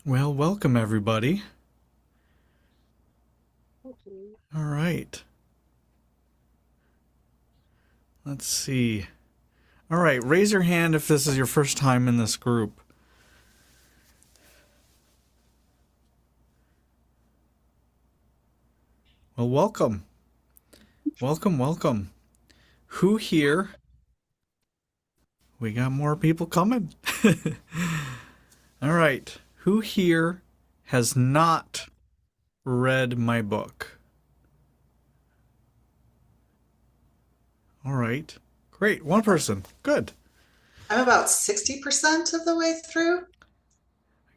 Well, welcome everybody. Thank you. All right. Let's see. All right, raise your hand if this is your first time in this group. Well, welcome. Welcome, welcome. Who here? We got more people coming. All right. Who here has not read my book? All right. Great. One person. Good. I'm about 60% of the way through. I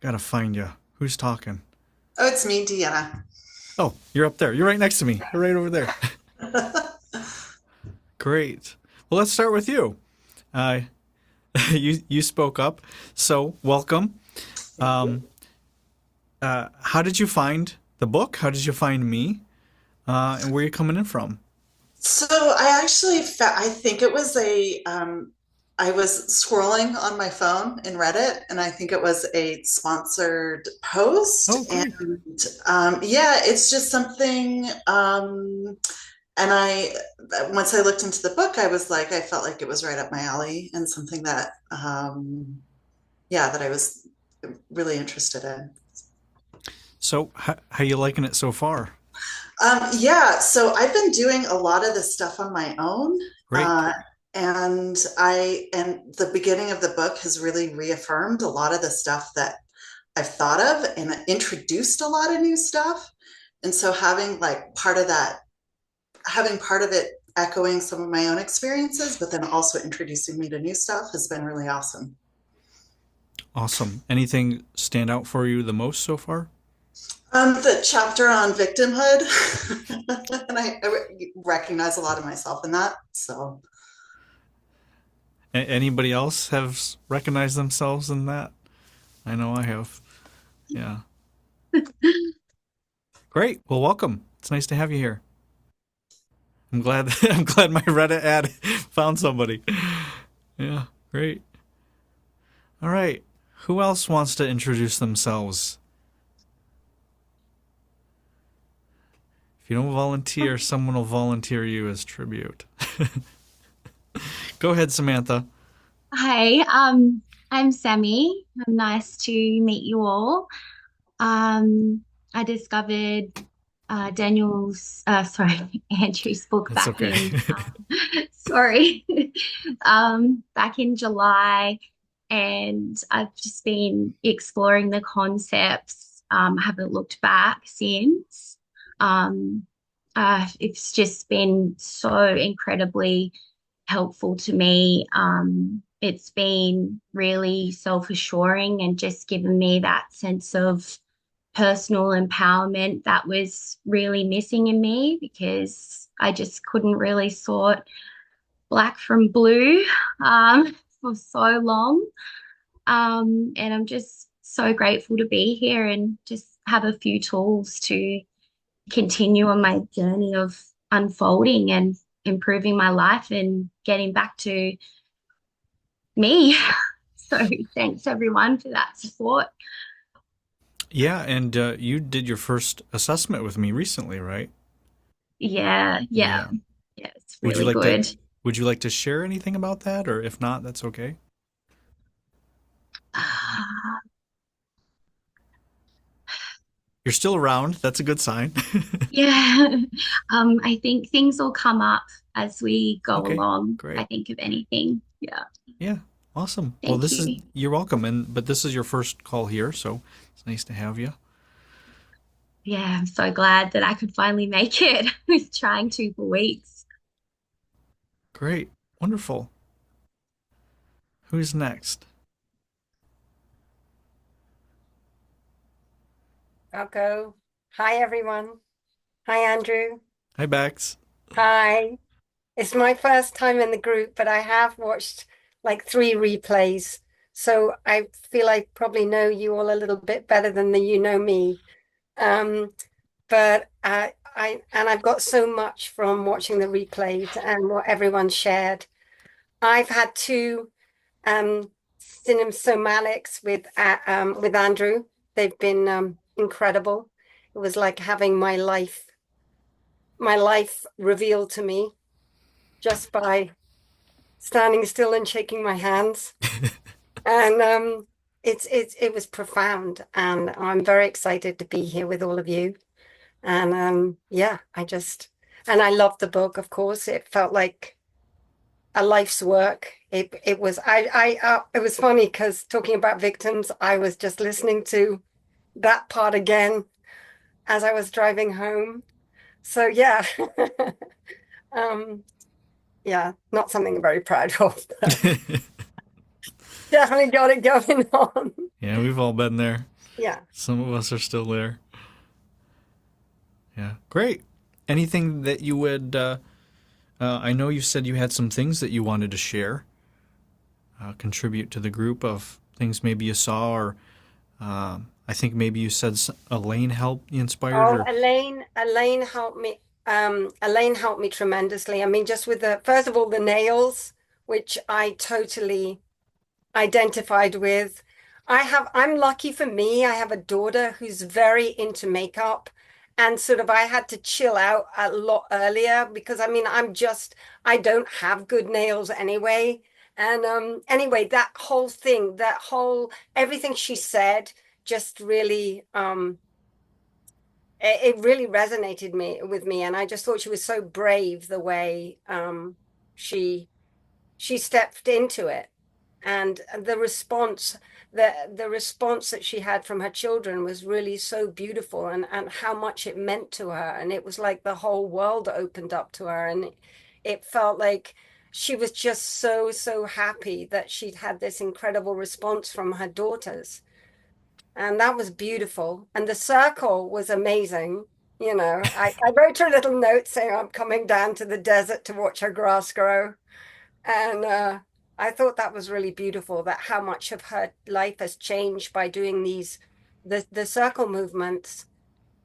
gotta find you. Who's talking? Oh, it's me, Deanna. Oh, you're up there. You're right next to me. You're right over there. Great. Well, let's start with you. Uh, you spoke up, so welcome. How did you find the book? How did you find me? And where are you coming in from? So I actually, I think it was I was scrolling on my phone in Reddit, and I think it was a sponsored Oh, post. great. And yeah, it's just something. And once I looked into the book, I was like, I felt like it was right up my alley and something that, yeah, that I was really interested in. So, how you liking it so far? Yeah, so I've been doing a lot of this stuff on my own. Great. Uh, and the beginning of the book has really reaffirmed a lot of the stuff that I've thought of and introduced a lot of new stuff. And so having like part of that, having part of it echoing some of my own experiences, but then also introducing me to new stuff has been really awesome. Awesome. Anything stand out for you the most so far? The chapter on victimhood, and I recognize a lot of myself in that. So. Anybody else have recognized themselves in that? I know I have. Yeah. Great. Well, welcome. It's nice to have you here. I'm glad. I'm glad my Reddit ad found somebody. Yeah. Great. All right. Who else wants to introduce themselves? If you don't volunteer, someone will volunteer you as tribute. Go ahead, Samantha. Hi, I'm Sammy. Nice to meet you all. I discovered Andrew's book That's back okay. in, sorry, back in July, and I've just been exploring the concepts. Haven't looked back since. Um, it's just been so incredibly helpful to me. It's been really self-assuring and just given me that sense of personal empowerment that was really missing in me because I just couldn't really sort black from blue for so long. And I'm just so grateful to be here and just have a few tools to continue on my journey of unfolding and improving my life and getting back to me. So thanks everyone for that support. Yeah, and you did your first assessment with me recently, right? Yeah, yeah, Yeah. yeah, it's Would you really like to good. would you like to share anything about that, or if not, that's okay. You're still around. That's a good sign. Yeah, I think things will come up as we go Okay, along. I great. think of anything. Yeah, Yeah, awesome. Well, thank you. you're welcome, but this is your first call here, so it's nice to have you. Yeah, I'm so glad that I could finally make it. I was trying to for weeks. Great, wonderful. Who's next? I'll go. Hi, everyone. Hi, Andrew. Hi, Bax. Hi. It's my first time in the group, but I have watched like three replays. So I feel I probably know you all a little bit better than you know me. Um, but I've got so much from watching the replays and what everyone shared. I've had two um, cinnamomalics with Andrew. They've been incredible. It was like having my life revealed to me just by standing still and shaking my hands. And it was profound, and I'm very excited to be here with all of you. And yeah, and I loved the book, of course. It felt like a life's work. It was it was funny because talking about victims, I was just listening to that part again as I was driving home. So yeah, um, yeah, not something I'm very proud of, but definitely got it going on. Yeah, we've all been there. Yeah. Some of us are still there. Yeah, great. Anything that you would, I know you said you had some things that you wanted to share, contribute to the group of things maybe you saw, or I think maybe you said Elaine helped you inspired, Oh, or Elaine helped me. Elaine helped me tremendously. I mean, just with first of all, the nails, which I totally identified with. I'm lucky for me, I have a daughter who's very into makeup. And sort of I had to chill out a lot earlier because I mean, I don't have good nails anyway. And anyway, that whole thing, everything she said just really, it really resonated with me. And I just thought she was so brave the way she she stepped into it, and the response that she had from her children was really so beautiful, and how much it meant to her, and it was like the whole world opened up to her, and it felt like she was just so happy that she'd had this incredible response from her daughters, and that was beautiful. And the circle was amazing. I wrote her a little note saying I'm coming down to the desert to watch her grass grow. And I thought that was really beautiful, that how much of her life has changed by doing the circle movements.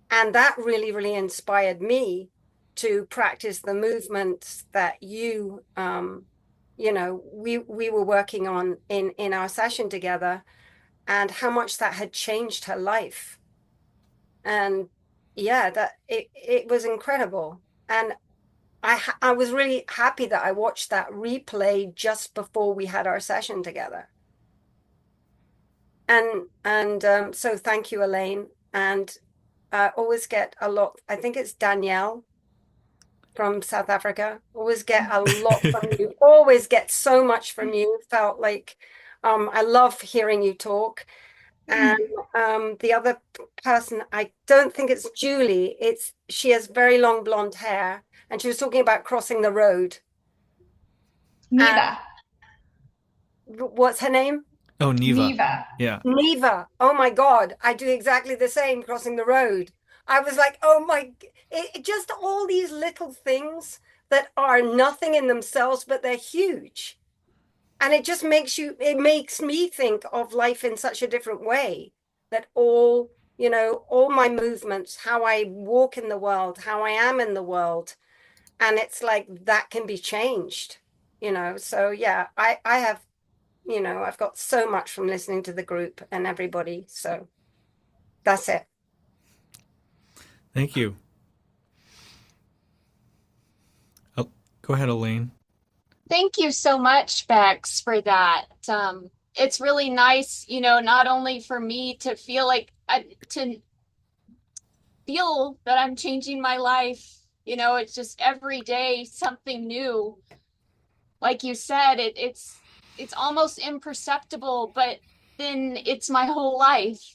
And that really inspired me to practice the movements that we were working on in our session together, and how much that had changed her life. And yeah, that it was incredible. And I was really happy that I watched that replay just before we had our session together. And so thank you, Elaine. And I always get a lot. I think it's Danielle from South Africa. Always get a lot from you. Always get so much from you. Felt like I love hearing you talk. And the other person, I don't think it's Julie. She has very long blonde hair, and she was talking about crossing the road. Neva. What's her name? oh, Neva. Neva. Yeah. Neva. Oh my God, I do exactly the same crossing the road. I was like, oh my, just all these little things that are nothing in themselves, but they're huge. And it makes me think of life in such a different way, that all my movements, how I walk in the world, how I am in the world, and it's like that can be changed. So yeah, I have, I've got so much from listening to the group and everybody. So that's it. Thank you. Oh, go ahead, Elaine. Thank you so much, Bex, for that. It's really nice, not only for me to feel to feel that I'm changing my life. It's just every day something new. Like you said, it's almost imperceptible, but then it's my whole life.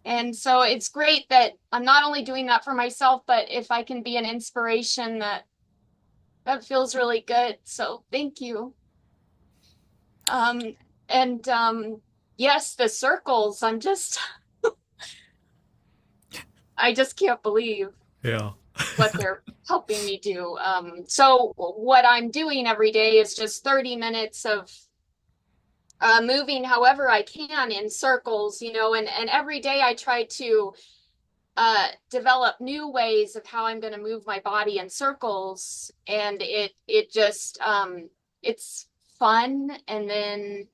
And so it's great that I'm not only doing that for myself, but if I can be an inspiration, that feels really good. So thank you. And yes, the circles, I just can't believe Yeah. what they're helping me do. So what I'm doing every day is just 30 minutes of moving however I can in circles, and every day I try to develop new ways of how I'm going to move my body in circles, and it just it's fun, and then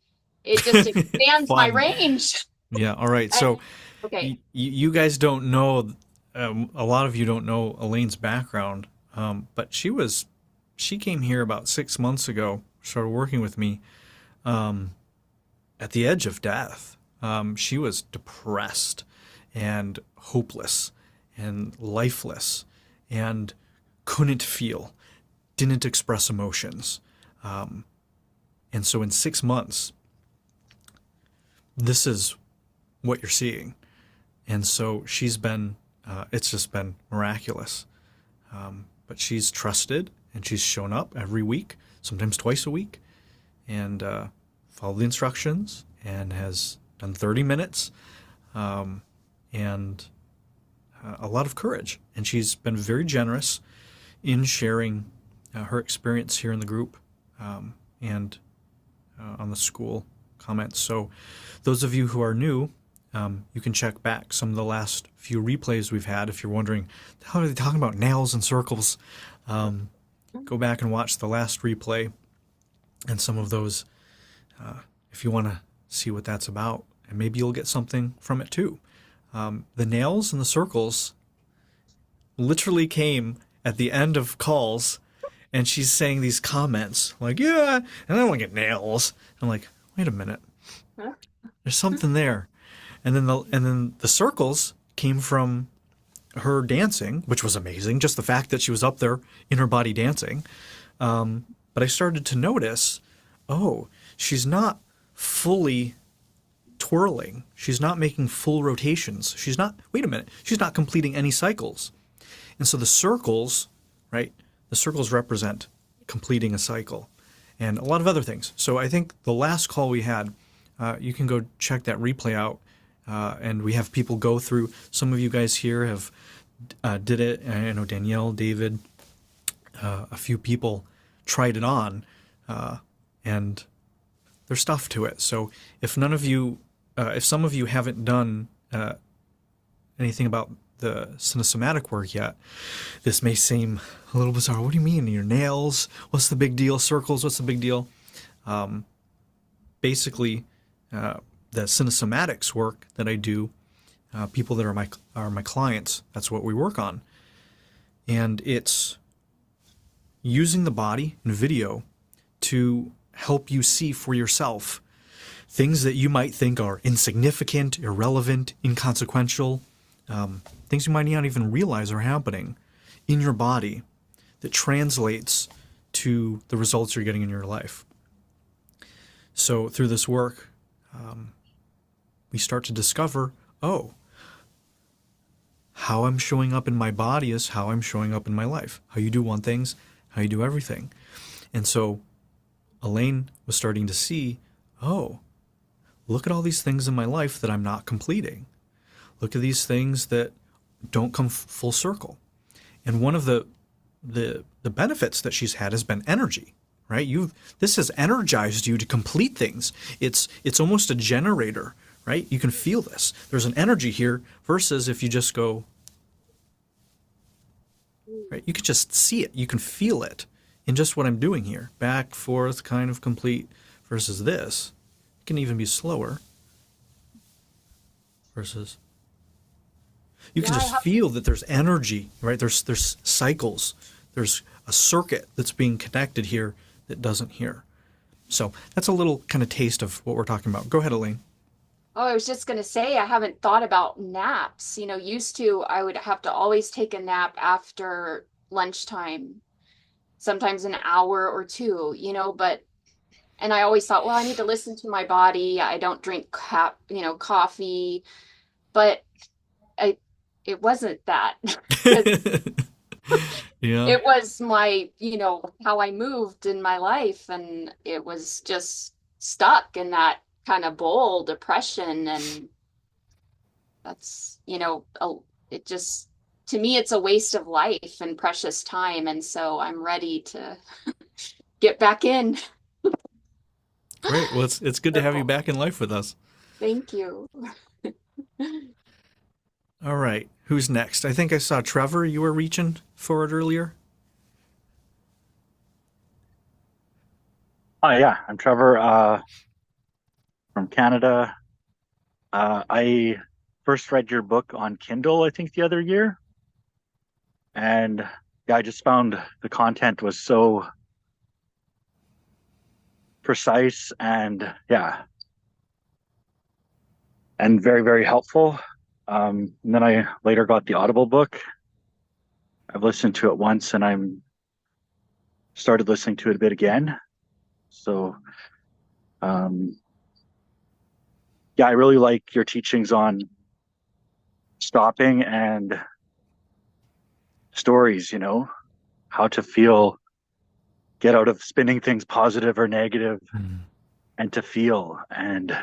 it just expands my Fun. range. Yeah. All right. And- So okay. you guys don't know, a lot of you don't know Elaine's background, but she came here about 6 months ago, started working with me at the edge of death. She was depressed and hopeless and lifeless and couldn't feel, didn't express emotions. And so in 6 months, this is what you're seeing. And so she's been, it's just been miraculous. But she's trusted and she's shown up every week, sometimes twice a week, and followed the instructions and has done 30 minutes and a lot of courage. And she's been very generous in sharing her experience here in the group and on the school comments. So those of you who are new, you can check back some of the last few replays we've had. If you're wondering, how are they talking about nails and circles? Go back and watch the last replay and some of those if you want to see what that's about. And maybe you'll get something from it too. The nails and the circles literally came at the end of calls, and she's saying these comments like, yeah, and I don't get nails. I'm like, wait a minute. There's something there. And then the circles came from her dancing, which was amazing. Just the fact that she was up there in her body dancing. But I started to notice, oh, she's not fully twirling. She's not making full rotations. She's not completing any cycles. And so the circles, right? The circles represent completing a cycle and a lot of other things. So I think the last call we had, you can go check that replay out. And we have people go through. Some of you guys here have did it. I know Danielle, David, a few people tried it on, and there's stuff to it. So if some of you haven't done anything about the cinesomatic work yet, this may seem a little bizarre. What do you mean? Your nails? What's the big deal? Circles? What's the big deal? Basically, the cinesomatics work that I do, people that are my clients, that's what we work on. And it's using the body and video to help you see for yourself things that you might think are insignificant, irrelevant, inconsequential, things you might not even realize are happening in your body that translates to the results you're getting in your life. So through this work, we start to discover, oh, how I'm showing up in my body is how I'm showing up in my life. How you do one thing's how you do everything. And so Elaine was starting to see, oh, look at all these things in my life that I'm not completing. Look at these things that don't come full circle. And one of the benefits that she's had has been energy, right? This has energized you to complete things. It's almost a generator, right? You can feel this. There's an energy here versus if you just go, right? You could just see it. You can feel it in just what I'm doing here. Back, forth, kind of complete versus this. It can even be slower versus. You can just feel that there's energy, right? There's cycles. There's a circuit that's being connected here that doesn't here. So that's a little kind of taste of what we're talking about. Go ahead, Elaine. Oh, I was just going to say, I haven't thought about naps. Used to, I would have to always take a nap after lunchtime, sometimes an hour or two, and I always thought, well, I need to listen to my body. I don't drink coffee, but it wasn't that. Yeah. It was my, how I moved in my life, and it was just stuck in that kind of bowl depression. And that's, it just, to me, it's a waste of life and precious time. And so I'm ready to get back in. Great. Well, it's good to have you back in life with us. Thank you. All right. Who's next? I think I saw Trevor. You were reaching for it earlier. Oh yeah, I'm Trevor. from Canada. I first read your book on Kindle, I think, the other year. And yeah, I just found the content was so precise and yeah, and very, very helpful. And then I later got the Audible book. I've listened to it once and I'm started listening to it a bit again. So yeah, I really like your teachings on stopping and stories, how to feel, get out of spinning things positive or negative and to feel, and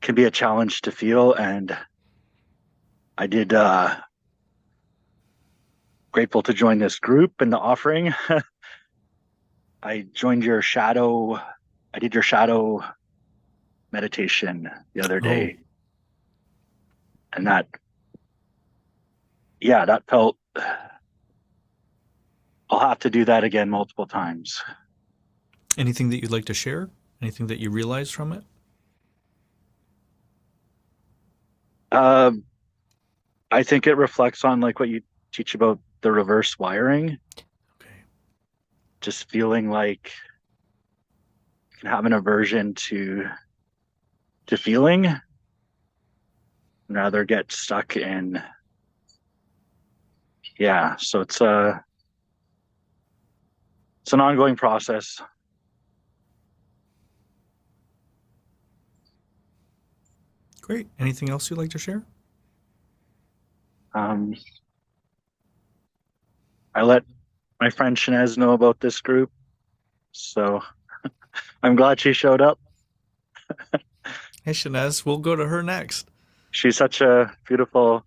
can be a challenge to feel. And I did grateful to join this group and the offering. I did your shadow meditation the other day. And that felt, I'll have to do that again multiple times. Anything that you'd like to share? Anything that you realized from it? I think it reflects on like what you teach about the reverse wiring. Okay. Just feeling like you can have an aversion to feeling and rather get stuck in. Yeah. So it's an ongoing process. Great. Anything else you'd like to share? I let my friend Shanez know about this group, so I'm glad she showed up. Hey, Shanez, we'll go to her next. She's such a beautiful,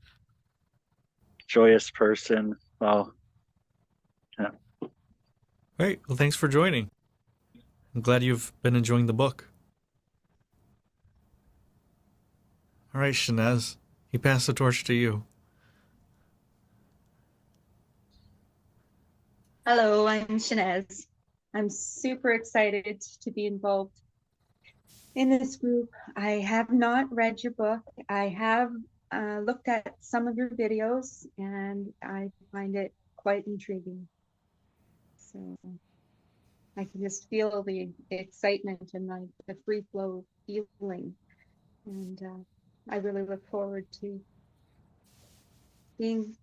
joyous person. Well, yeah. Great. Well, thanks for joining. I'm glad you've been enjoying the book. All right, Shanez, he passed the torch to you. Hello, I'm Shanez. I'm super excited to be involved in this group. I have not read your book. I have looked at some of your videos and I find it quite intriguing. So I can just feel the excitement and the free flow feeling. And I really look forward to being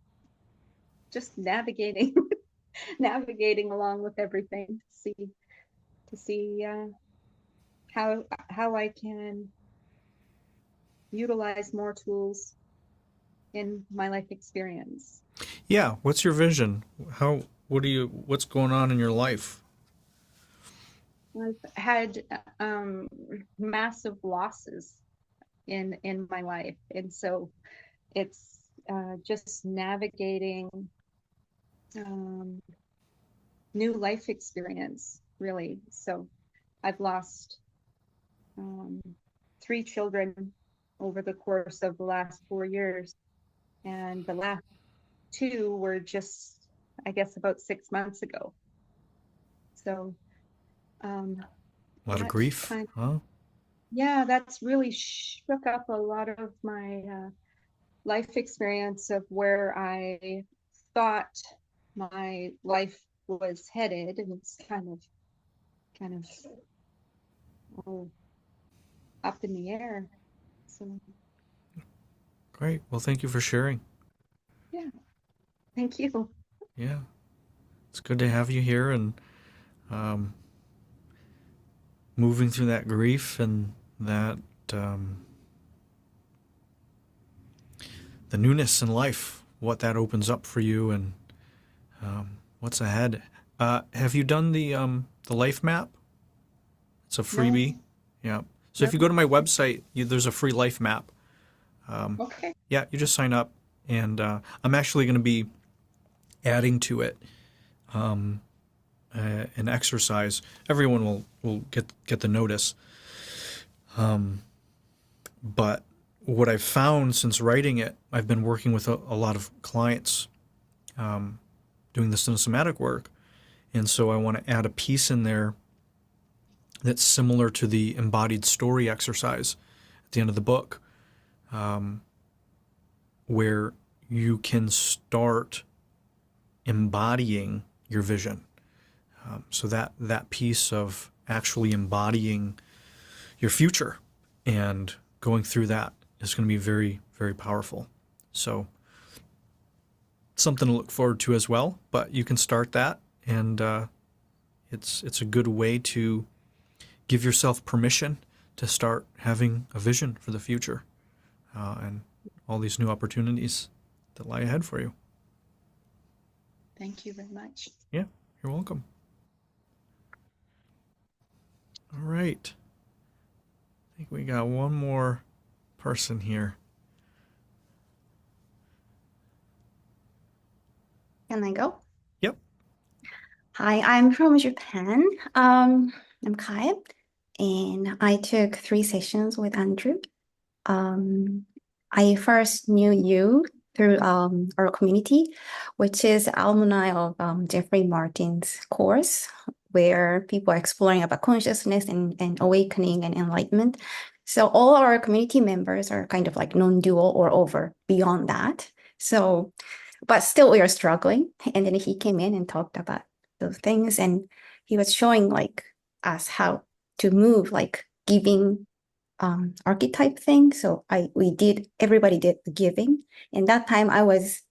just navigating along with everything to see how I can utilize more tools in my life experience. Yeah, what's your vision? What's going on in your life? I've had massive losses in my life, and so it's just navigating new life experience, really. So I've lost 3 children over the course of the last 4 years, and the last 2 were just, I guess, about 6 months ago. So a lot of grief, huh? Yeah, that's really shook up a lot of my life experience of where I thought my life was headed, and it's kind of up in the air. So Great. Well, thank you for sharing. yeah, thank you. Yeah, it's good to have you here and moving through that grief and that the newness in life, what that opens up for you and what's ahead. Have you done the life map? It's a freebie. No. Yeah. So if you go to my website, there's a free life map. Okay. Yeah, you just sign up, and I'm actually going to be adding to it an exercise. Everyone will get the notice. But what I've found since writing it, I've been working with a lot of clients doing the somatic work, and so I want to add a piece in there that's similar to the embodied story exercise at the end of the book, where you can start embodying your vision. So that piece of actually embodying your future and going through that is going to be very, very powerful. So something to look forward to as well, but you can start that, and it's a good way to give yourself permission to start having a vision for the future, and all these new opportunities that lie ahead for you. Thank you very much. Yeah, you're welcome. All right. I think we got one more person here. Can I go? Yep. Hi, I'm from Japan. I'm Kai, and I took 3 sessions with Andrew. I first knew you through our community, which is alumni of Jeffrey Martin's course, where people are exploring about consciousness and awakening and enlightenment. So all our community members are kind of like non-dual or over beyond that. So, but still we are struggling. And then he came in and talked about those things, and he was showing like us how to move, like giving archetype thing. So everybody did the giving. And that time it was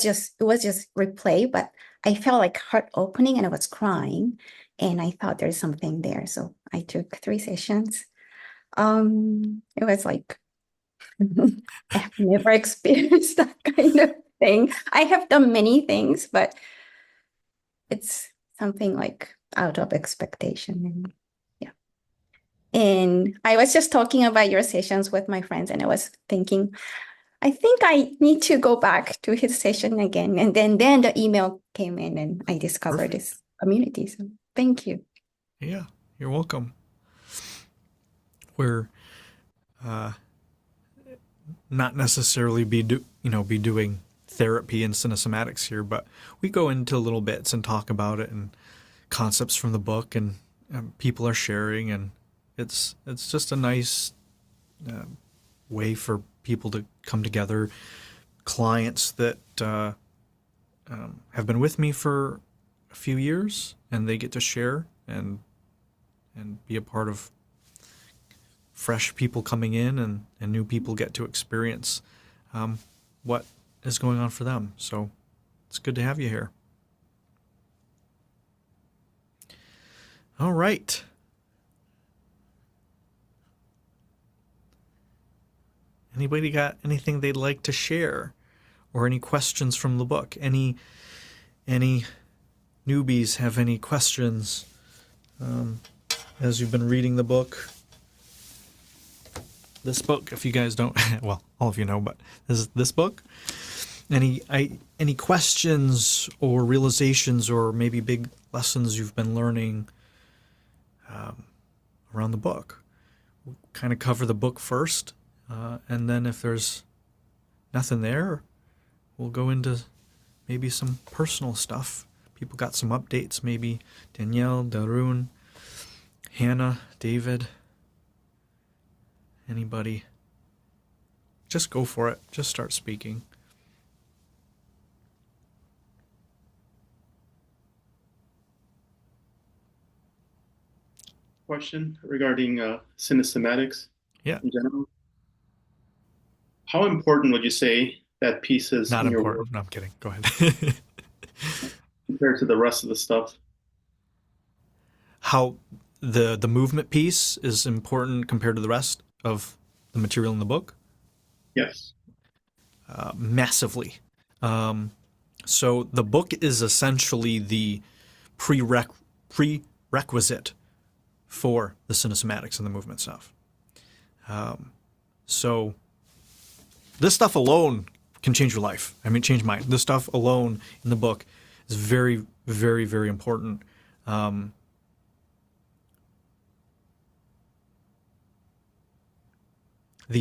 just replay, but I felt like heart opening and I was crying, and I thought there's something there. So I took 3 sessions. It was like, I've never experienced that kind of thing. I have done many things, but it's something like out of expectation. And yeah. And I was just talking about your sessions with my friends, and I was thinking, I think I need to go back to his session again. And then the email came in, and I discovered this community. So thank you. Yeah, you're welcome. We're not necessarily be doing therapy and cinesomatics here, but we go into little bits and talk about it and concepts from the book, and people are sharing, and it's just a nice way for people to come together. Clients that have been with me for a few years, and they get to share and be a part of fresh people coming in, and new people get to experience what is going on for them. So it's good to have you here. All right. Anybody got anything they'd like to share, or any questions from the book? Any newbies have any questions as you've been reading the book? This book, if you guys don't, well, all of you know, but this book. Any questions or realizations, or maybe big lessons you've been learning around the book? We'll kind of cover the book first, and then if there's nothing there, we'll go into maybe some personal stuff. People got some updates, maybe Danielle, Darun, Hannah, David. Anybody? Just go for it. Just start speaking. Question regarding cinesomatics. Yeah. In general. How important would you say that piece is? Not in your important. work No, I'm kidding. Go ahead. compared to the rest of the stuff? How the movement piece is important compared to the rest of the material in the book? Yes. Massively. So the book is essentially the prerequisite for the cinesomatics and the movement stuff. So this stuff alone can change your life. I mean, change mine. This stuff alone in the book is very, very, very important. The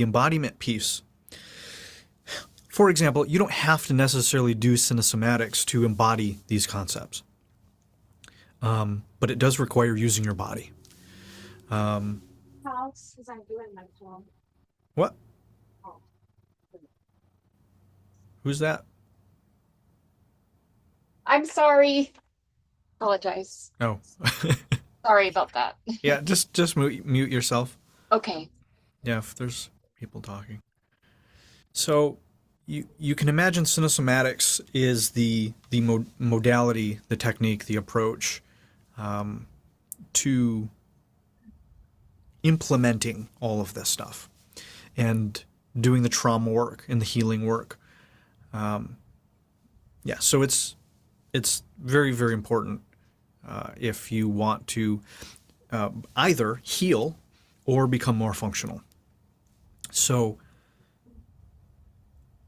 embodiment piece. For example, you don't have to necessarily do cinesomatics to embody these concepts. But it does require using your body. What? Who's that? I'm sorry. Apologize. Oh. Sorry about that. Yeah, just mute yourself. Okay. Yeah, if there's people talking. So you can imagine cinesomatics is the modality, the technique, the approach to implementing all of this stuff and doing the trauma work and the healing work. Yeah, so it's very, very important if you want to either heal or become more functional. So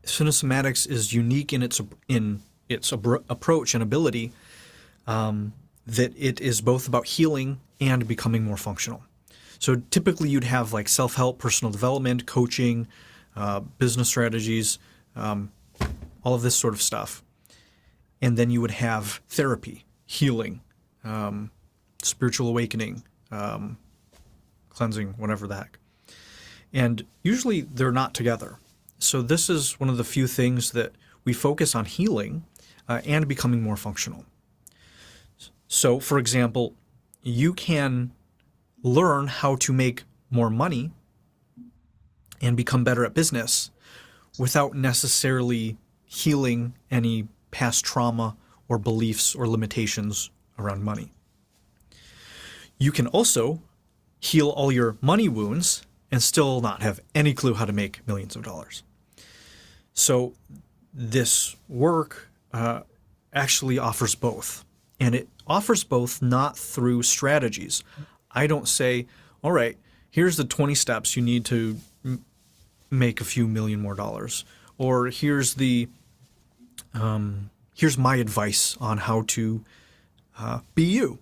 cinesomatics is unique in its approach and ability that it is both about healing and becoming more functional. So typically you'd have like self-help, personal development, coaching, business strategies, all of this sort of stuff. And then you would have therapy, healing, spiritual awakening, cleansing, whatever the heck. And usually they're not together. So this is one of the few things that we focus on healing and becoming more functional. So, for example, you can learn how to make more money and become better at business without necessarily healing any past trauma or beliefs or limitations around money. You can also heal all your money wounds and still not have any clue how to make millions of dollars. So this work actually offers both. And it offers both not through strategies. I don't say, all right, here's the 20 steps you need to make a few million more dollars. Or here's my advice on how to be you.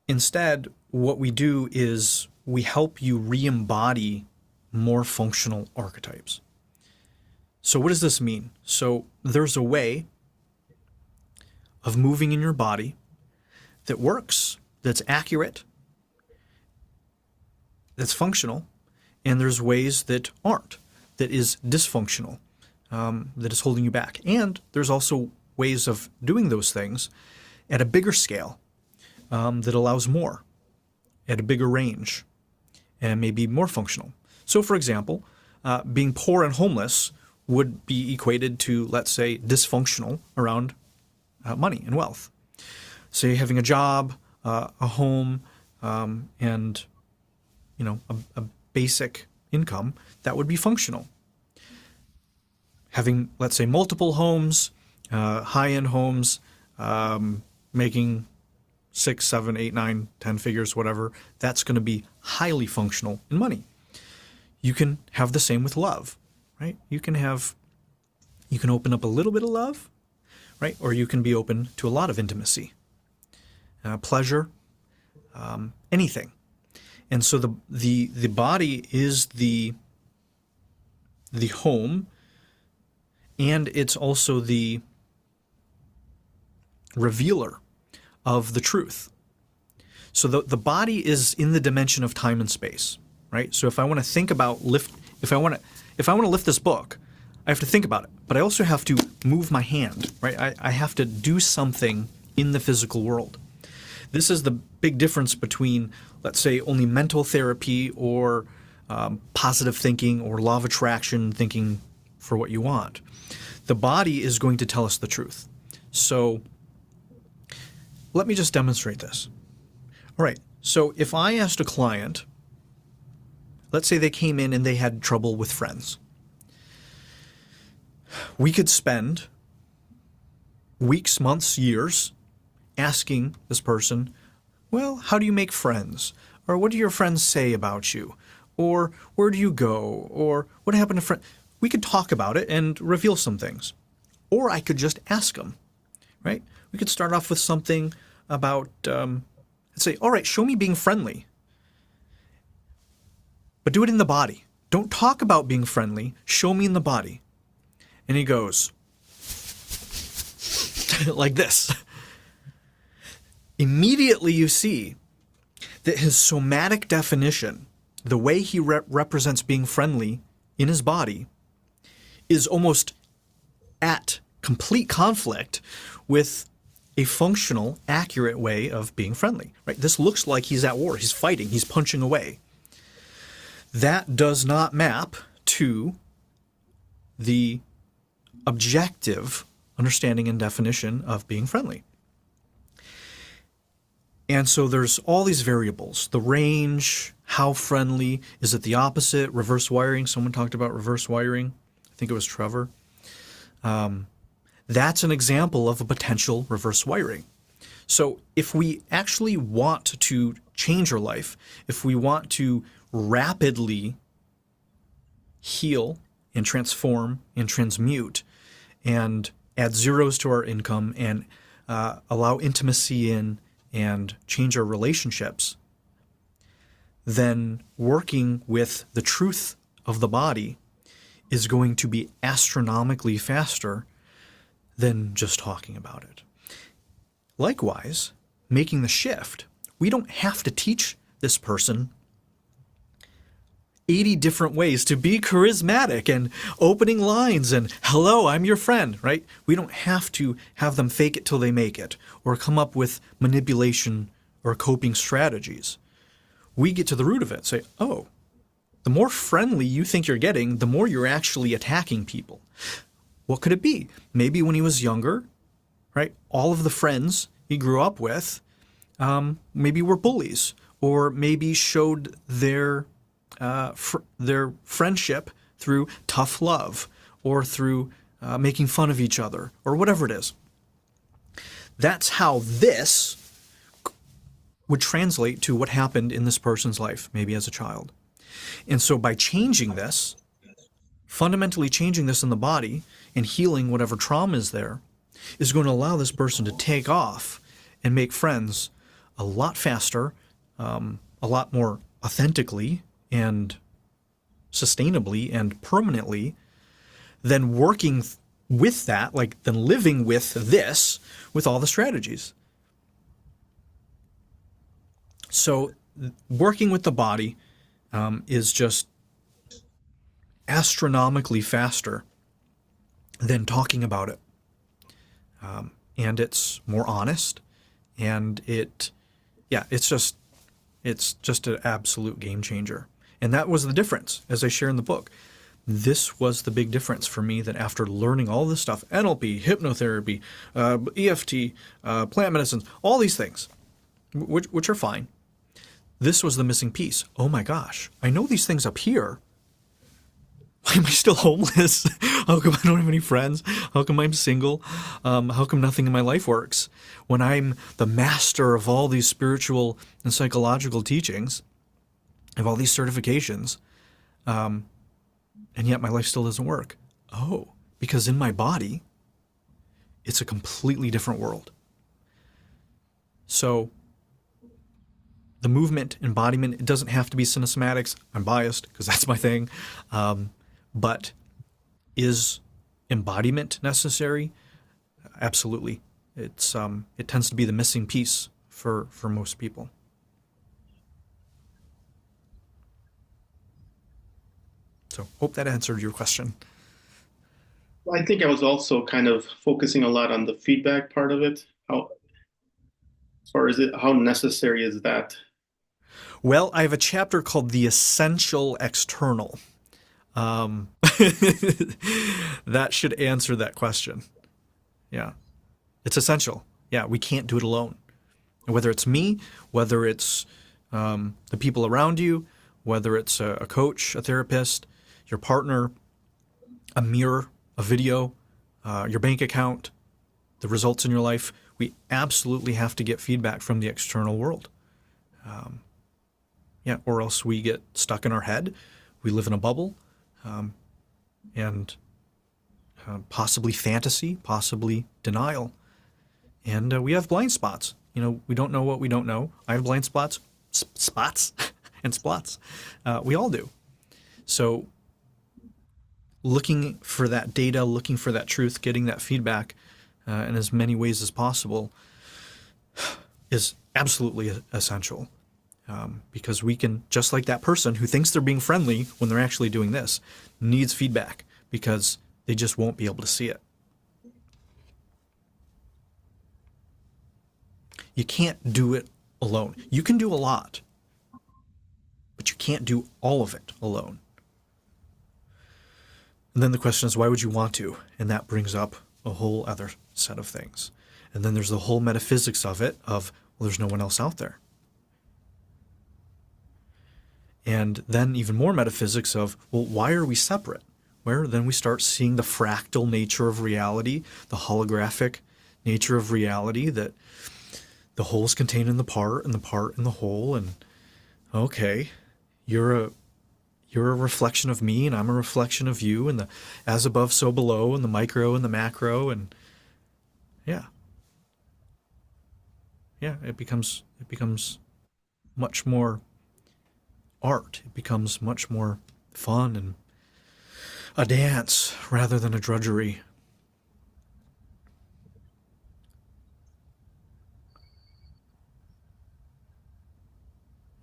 Instead, what we do is we help you re-embody more functional archetypes. So what does this mean? So there's a way of moving in your body that works, that's accurate, that's functional, and there's ways that aren't, that is dysfunctional, that is holding you back. And there's also ways of doing those things at a bigger scale that allows more, at a bigger range, and maybe more functional. So for example, being poor and homeless would be equated to, let's say, dysfunctional around money and wealth. Say having a job, a home, and a basic income, that would be functional. Having, let's say, multiple homes, high-end homes, making 6, 7, 8, 9, 10 figures, whatever, that's going to be highly functional in money. You can have the same with love, right? You can open up a little bit of love, right? Or you can be open to a lot of intimacy, pleasure, anything. And so the body is the home, and it's also the revealer of the truth. So the body is in the dimension of time and space, right? So if I want to think about if I want to lift this book, I have to think about it, but I also have to move my hand, right? I have to do something in the physical world. This is the big difference between, let's say, only mental therapy or positive thinking or law of attraction, thinking for what you want. The body is going to tell us the truth. So let me just demonstrate this. All right, so if I asked a client, let's say they came in and they had trouble with friends. We could spend weeks, months, years asking this person, well, how do you make friends? Or what do your friends say about you? Or where do you go? Or what happened to friends? We could talk about it and reveal some things. Or I could just ask them, right? We could start off with something about, let's say, all right, show me being friendly. But do it in the body. Don't talk about being friendly. Show me in the body. And he goes like this. Immediately you see that his somatic definition, the way he represents being friendly in his body, is almost at complete conflict with a functional, accurate way of being friendly. Right? This looks like he's at war. He's fighting. He's punching away. That does not map to the objective understanding and definition of being friendly. And so there's all these variables, the range, how friendly, is it the opposite, reverse wiring? Someone talked about reverse wiring. I think it was Trevor. That's an example of a potential reverse wiring. So if we actually want to change our life, if we want to rapidly heal and transform and transmute and add zeros to our income and allow intimacy in and change our relationships, then working with the truth of the body is going to be astronomically faster than just talking about it. Likewise, making the shift, we don't have to teach this person 80 different ways to be charismatic and opening lines and hello, I'm your friend, right? We don't have to have them fake it till they make it or come up with manipulation or coping strategies. We get to the root of it, say, oh, the more friendly you think you're getting, the more you're actually attacking people. What could it be? Maybe when he was younger, right? All of the friends he grew up with maybe were bullies, or maybe showed their friendship through tough love or through making fun of each other or whatever it is. That's how this would translate to what happened in this person's life, maybe as a child. And so by changing this, fundamentally changing this in the body and healing whatever trauma is there, is going to allow this person to take off and make friends a lot faster, a lot more authentically and sustainably and permanently than working with that, than living with this, with all the strategies. So working with the body is just astronomically faster than talking about it. And it's more honest, and it's just an absolute game changer. And that was the difference, as I share in the book. This was the big difference for me, that after learning all this stuff, NLP, hypnotherapy, EFT, plant medicines, all these things, which are fine, this was the missing piece. Oh my gosh, I know these things up here. Why am I still homeless? How come I don't have any friends? How come I'm single? How come nothing in my life works? When I'm the master of all these spiritual and psychological teachings, of all these certifications, and yet my life still doesn't work. Oh, because in my body, it's a completely different world. So the movement, embodiment, it doesn't have to be cinesmatics. I'm biased because that's my thing. But is embodiment necessary? Absolutely. It tends to be the missing piece for most people. So hope that answered your question. I think I was also kind of focusing a lot on the feedback part of it. How necessary is that? Well, I have a chapter called The Essential External. That should answer that question. Yeah. It's essential. Yeah, we can't do it alone. Whether it's me, whether it's the people around you, whether it's a coach, a therapist, your partner, a mirror, a video, your bank account, the results in your life, we absolutely have to get feedback from the external world. Or else we get stuck in our head. We live in a bubble, and possibly fantasy, possibly denial. And we have blind spots. We don't know what we don't know. I have blind spots, and spots. We all do. So looking for that data, looking for that truth, getting that feedback in as many ways as possible is absolutely essential. Because we can, just like that person who thinks they're being friendly when they're actually doing this, needs feedback because they just won't be able to see it. You can't do it alone. You can do a lot, but you can't do all of it alone. And then the question is, why would you want to? And that brings up a whole other set of things. And then there's the whole metaphysics of it, of, well, there's no one else out there. And then even more metaphysics of, well, why are we separate? Where then we start seeing the fractal nature of reality, the holographic nature of reality, that the whole is contained in the part, and the part in the whole, and okay, you're a reflection of me, and I'm a reflection of you, and the as above, so below, and the micro and the macro, and yeah, it becomes much more art. It becomes much more fun and a dance rather than a drudgery.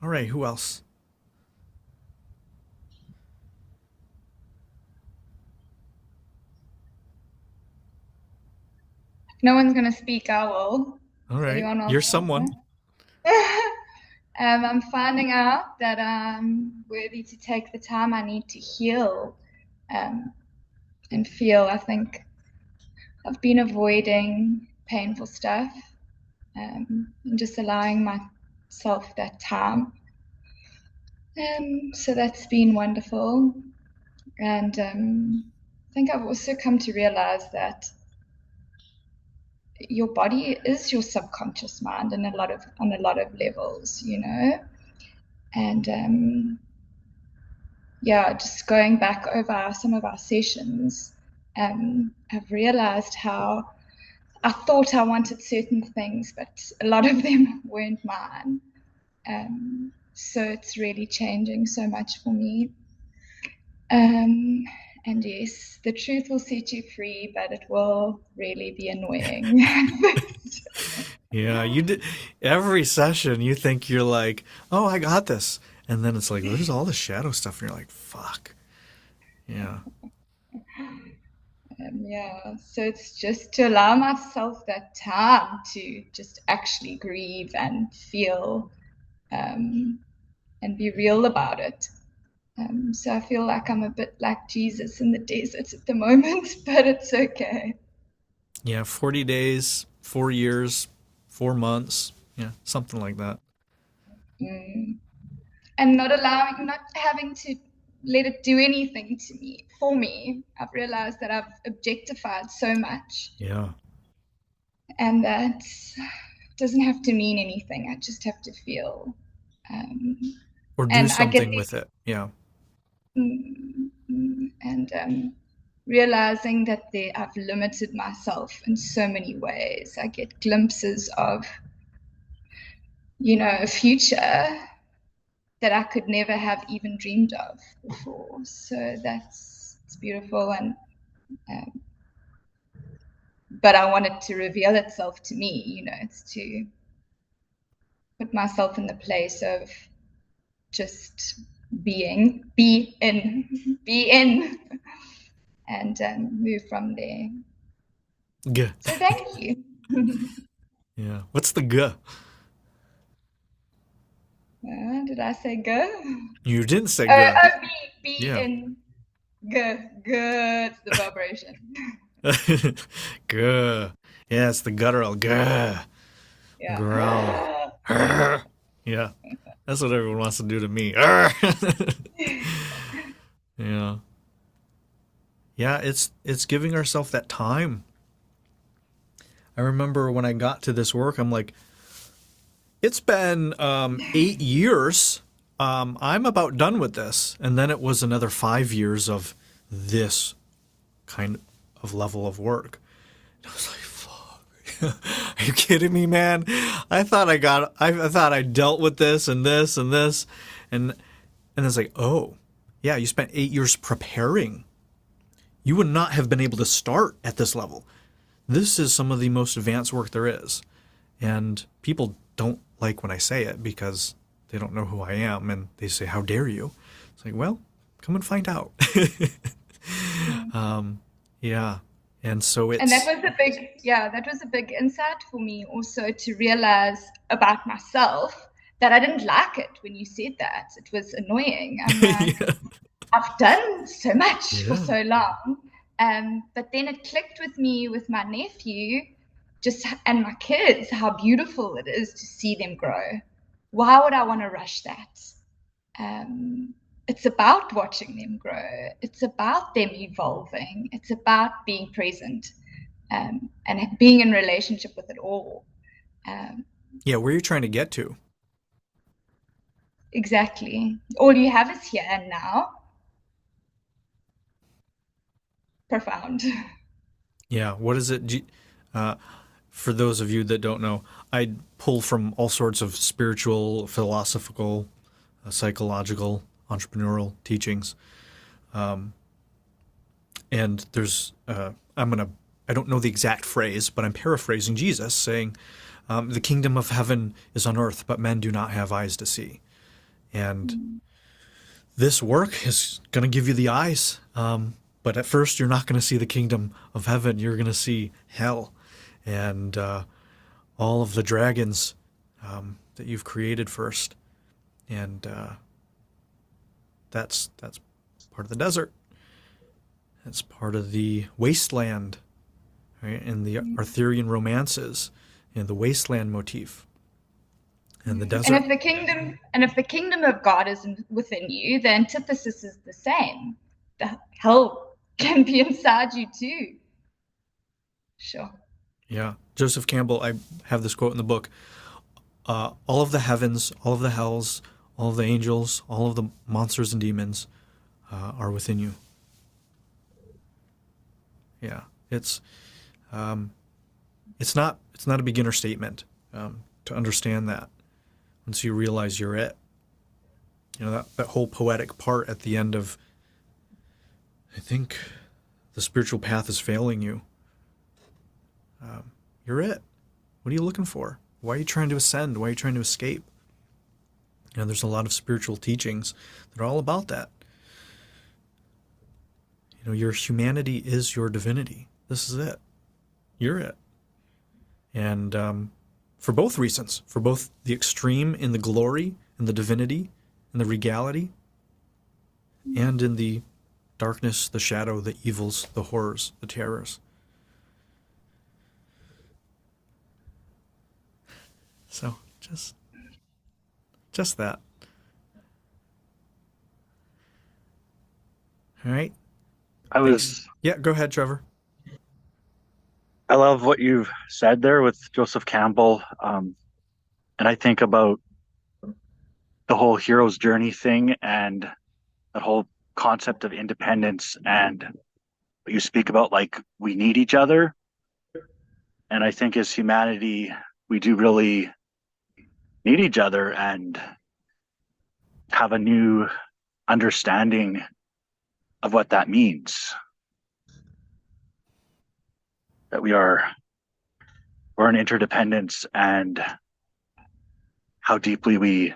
All right, who else? No one's going to speak, I will. All right, Anyone else you're want someone. to? I'm finding out that I'm worthy to take the time I need to heal and feel. I think I've been avoiding painful stuff and just allowing myself that time. So that's been wonderful. And I think I've also come to realize that your body is your subconscious mind on a lot of levels, you know. And just going back over some of our sessions, I've realized how I thought I wanted certain things, but a lot of them weren't mine. So it's really changing so much for me. And yes, the truth will set you free, but it will really be annoying. Yeah, you did every session. You think you're like, oh, I got this, and then it's like there's all the shadow stuff, and you're like, fuck. Yeah. So it's just to allow myself that time to just actually grieve and feel, and be real about it. So I feel like I'm a bit like Jesus in the desert at the moment, but it's okay. Yeah, 40 days, 4 years, 4 months. Yeah, something like that. And not having to let it do anything to me, for me. I've realized that I've objectified so much. Yeah. And that doesn't have to mean anything. I just have to feel. Or do something with it. Yeah. And realizing that I've limited myself in so many ways. I get glimpses of, a future that I could never have even dreamed of before. So it's beautiful. And but I want it to reveal itself to me. It's to put myself in the place of just be in, and move from there. Good. So thank you. Yeah. What's the G? Did I say go? You didn't say go. Be in. Go. It's the vibration. G. Yeah, it's the guttural G. Yeah. Growl. Yeah. That's what everyone wants to do to me. Yeah. Yeah, it's giving ourselves that time. I remember when I got to this work, I'm like, it's been 8 years. I'm about done with this. And then it was another 5 years of this kind of level of work. And I was like, fuck. Are you kidding me, man? I thought I thought I dealt with this and this and this. And it's like, oh, yeah, you spent 8 years preparing. You would not have been able to start at this level. This is some of the most advanced work there is. And people don't like when I say it because they don't know who I am, and they say, "How dare you?" It's like, well, come and find out. Yeah, and so it's And that was a big insight for me also, to realize about myself that I didn't like it when you said that. It was annoying. I'm like, yeah. I've done so much for Yeah. so long. But then it clicked with me with my nephew and my kids, how beautiful it is to see them grow. Why would I want to rush that? It's about watching them grow. It's about them evolving. It's about being present, and being in relationship with it all. Yeah, where you're trying to get to. Exactly. All you have is here and now. Profound. Yeah, what is it? For those of you that don't know, I pull from all sorts of spiritual, philosophical, psychological, entrepreneurial teachings. And there's, I don't know the exact phrase, but I'm paraphrasing Jesus saying, the kingdom of heaven is on earth, but men do not have eyes to see. And this work is going to give you the eyes. But at first, you're not going to see the kingdom of heaven. You're going to see hell and all of the dragons that you've created first. And that's part of the desert. That's part of the wasteland, right? And the Arthurian romances and the wasteland motif. And the desert. And if the kingdom of God is within you, the antithesis is the same. The hell can be inside you too. Sure. Yeah. Joseph Campbell, I have this quote in the book. All of the heavens, all of the hells, all of the angels, all of the monsters and demons are within you. Yeah. It's not a beginner statement to understand that once you realize you're it. You know, that whole poetic part at the end of, I think, the spiritual path is failing you. You're it. What are you looking for? Why are you trying to ascend? Why are you trying to escape? You know, there's a lot of spiritual teachings that are all about that. You know, your humanity is your divinity. This is it. You're it. And for both reasons, for both the extreme in the glory, in the divinity, in the regality, and in the darkness, the shadow, the evils, the horrors, the terrors. So just that. All right. Yeah, go ahead, Trevor. I love what you've said there with Joseph Campbell. And I think about the whole hero's journey thing and that whole concept of independence and what you speak about, like we need each other. And I think as humanity, we do really need each other and have a new understanding of what that means. That we're in interdependence and how deeply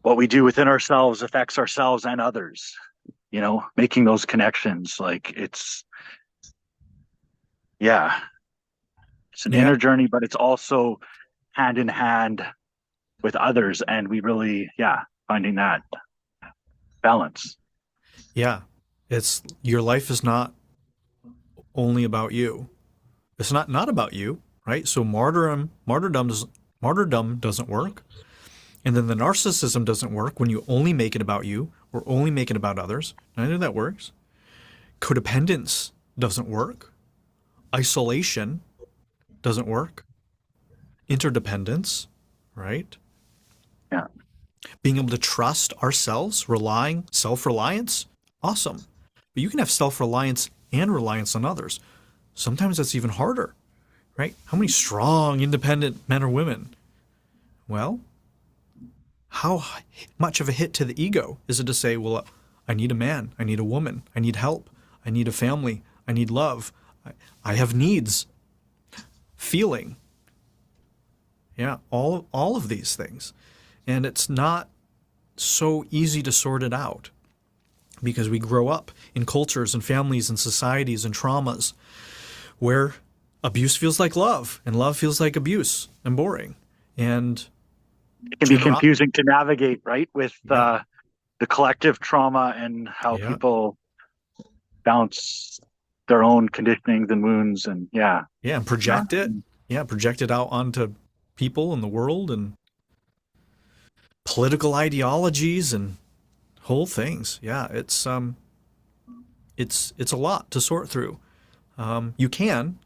what we do within ourselves affects ourselves and others, you know, making those connections. Like it's an inner journey, but it's also hand in hand with others. And we really, finding that balance. Yeah. It's your life is not only about you. It's not about you, right? So martyrdom doesn't work. And then the narcissism doesn't work when you only make it about you or only make it about others. Neither of that works. Codependence doesn't work. Isolation doesn't work. Interdependence, right? Yeah. Being able to trust ourselves, self-reliance, awesome. But you can have self-reliance and reliance on others. Sometimes that's even harder, right? How many strong, independent men or women? Well, how much of a hit to the ego is it to say, well, I need a man, I need a woman, I need help, I need a family, I need love, I have needs. Feeling. Yeah, all of these things. And it's not so easy to sort it out because we grow up in cultures and families and societies and traumas where abuse feels like love and love feels like abuse and boring. And it can be confusing to navigate, right? With the collective trauma and how people bounce their own conditionings and wounds and and project it out onto people in the world and political ideologies and whole things. It's a lot to sort through. You can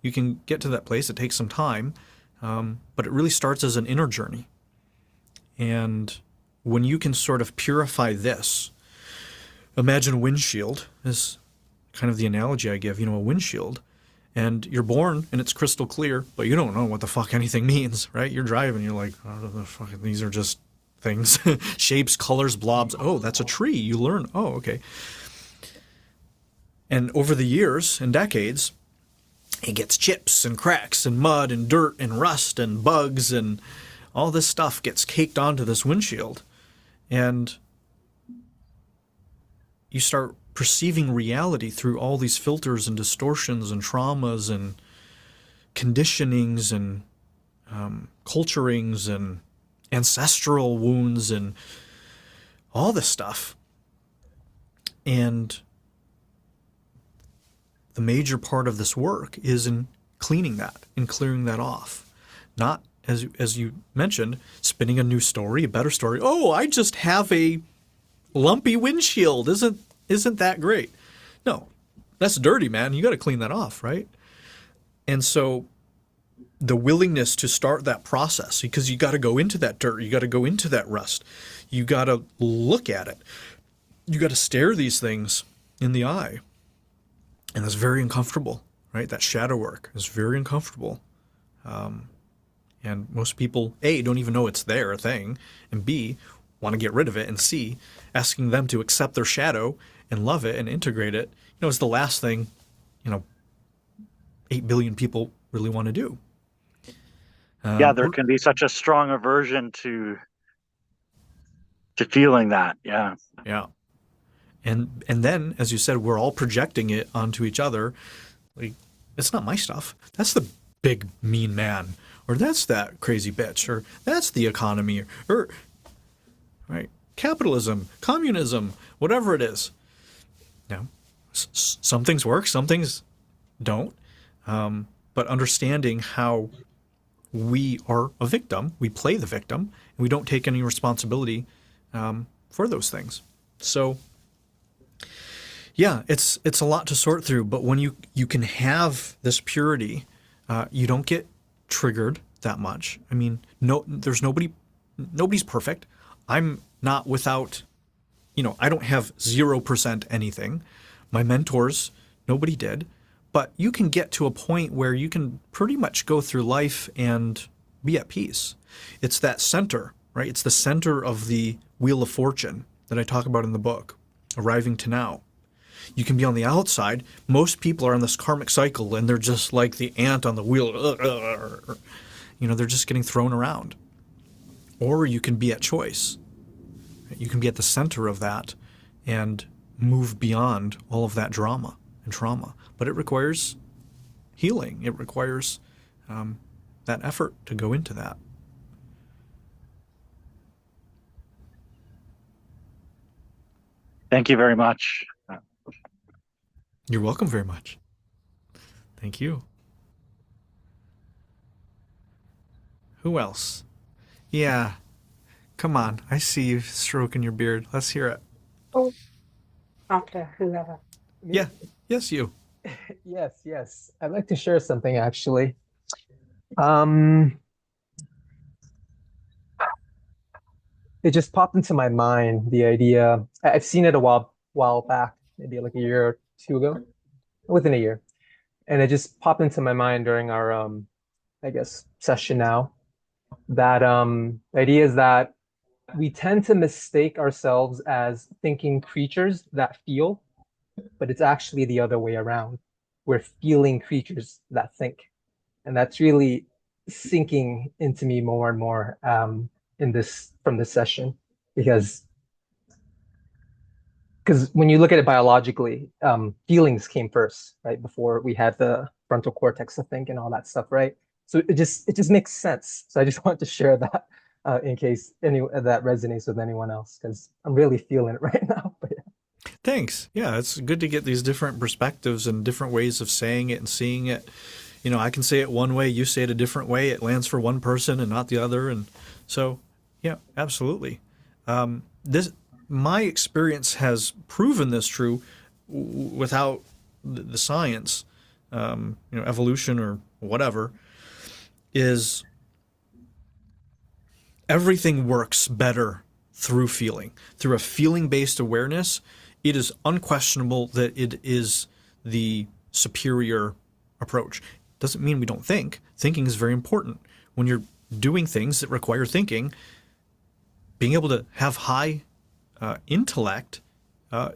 get to that place. It takes some time, but it really starts as an inner journey. And when you can sort of purify this, imagine a windshield is kind of the analogy I give, a windshield. And you're born and it's crystal clear, but you don't know what the fuck anything means, right? You're driving, you're like, oh, the fuck, these are just things, shapes, colors, blobs. Oh, that's a tree. You learn. Oh, okay. And over the years and decades, it gets chips and cracks and mud and dirt and rust and bugs and all this stuff gets caked onto this windshield. And you start perceiving reality through all these filters and distortions and traumas and conditionings and culturings and ancestral wounds and all this stuff. And the major part of this work is in cleaning that and clearing that off. Not, as you mentioned, spinning a new story, a better story. Oh, I just have a lumpy windshield. Isn't that great? No, that's dirty, man. You got to clean that off, right? And so the willingness to start that process, because you got to go into that dirt, you got to go into that rust, you got to look at it, you got to stare these things in the eye. And that's very uncomfortable, right? That shadow work is very uncomfortable. And most people, A, don't even know it's there, a thing, and B, want to get rid of it, and C, asking them to accept their shadow and love it and integrate it, is the last thing, 8 billion people really want to do. There can be such a strong aversion to feeling that. Yeah. And then, as you said, we're all projecting it onto each other. Like, it's not my stuff. That's the big mean man, or that's that crazy bitch, or that's the economy, or right, capitalism, communism, whatever it is. Some things work, some things don't. But understanding how we are a victim, we play the victim, and we don't take any responsibility for those things. So, it's a lot to sort through. But when you can have this purity, you don't get triggered that much. I mean, nobody's perfect. I'm not without, I don't have 0% anything. My mentors, nobody did. But you can get to a point where you can pretty much go through life and be at peace. It's that center, right? It's the center of the wheel of fortune that I talk about in the book, Arriving to Now. You can be on the outside. Most people are on this karmic cycle and they're just like the ant on the wheel. They're just getting thrown around. Or you can be at choice. You can be at the center of that and move beyond all of that drama and trauma. But it requires healing. It requires that effort to go into that. Thank you very much. You're welcome very much. Thank you. Who else? Yeah. Come on. I see you stroking your beard. Let's hear it. Oh, after whoever. Yeah. Yes, you. Yes. I'd like to share something actually. It just popped into my mind, the idea. I've seen it a while back, maybe like a year or two ago, within a year. And it just popped into my mind during our I guess session now. That the idea is that we tend to mistake ourselves as thinking creatures that feel, but it's actually the other way around. We're feeling creatures that think. And that's really sinking into me more and more from this session, because when you look at it biologically, feelings came first, right? Before we had the frontal cortex to think and all that stuff, right? So it just makes sense. So I just wanted to share that in case that resonates with anyone else, because I'm really feeling it right now. But yeah. Thanks. Yeah, it's good to get these different perspectives and different ways of saying it and seeing it. You know, I can say it one way, you say it a different way. It lands for one person and not the other. And so, yeah, absolutely. My experience has proven this true without the science, evolution or whatever, is everything works better through feeling. Through a feeling-based awareness, it is unquestionable that it is the superior approach. Doesn't mean we don't think. Thinking is very important. When you're doing things that require thinking, being able to have high intellect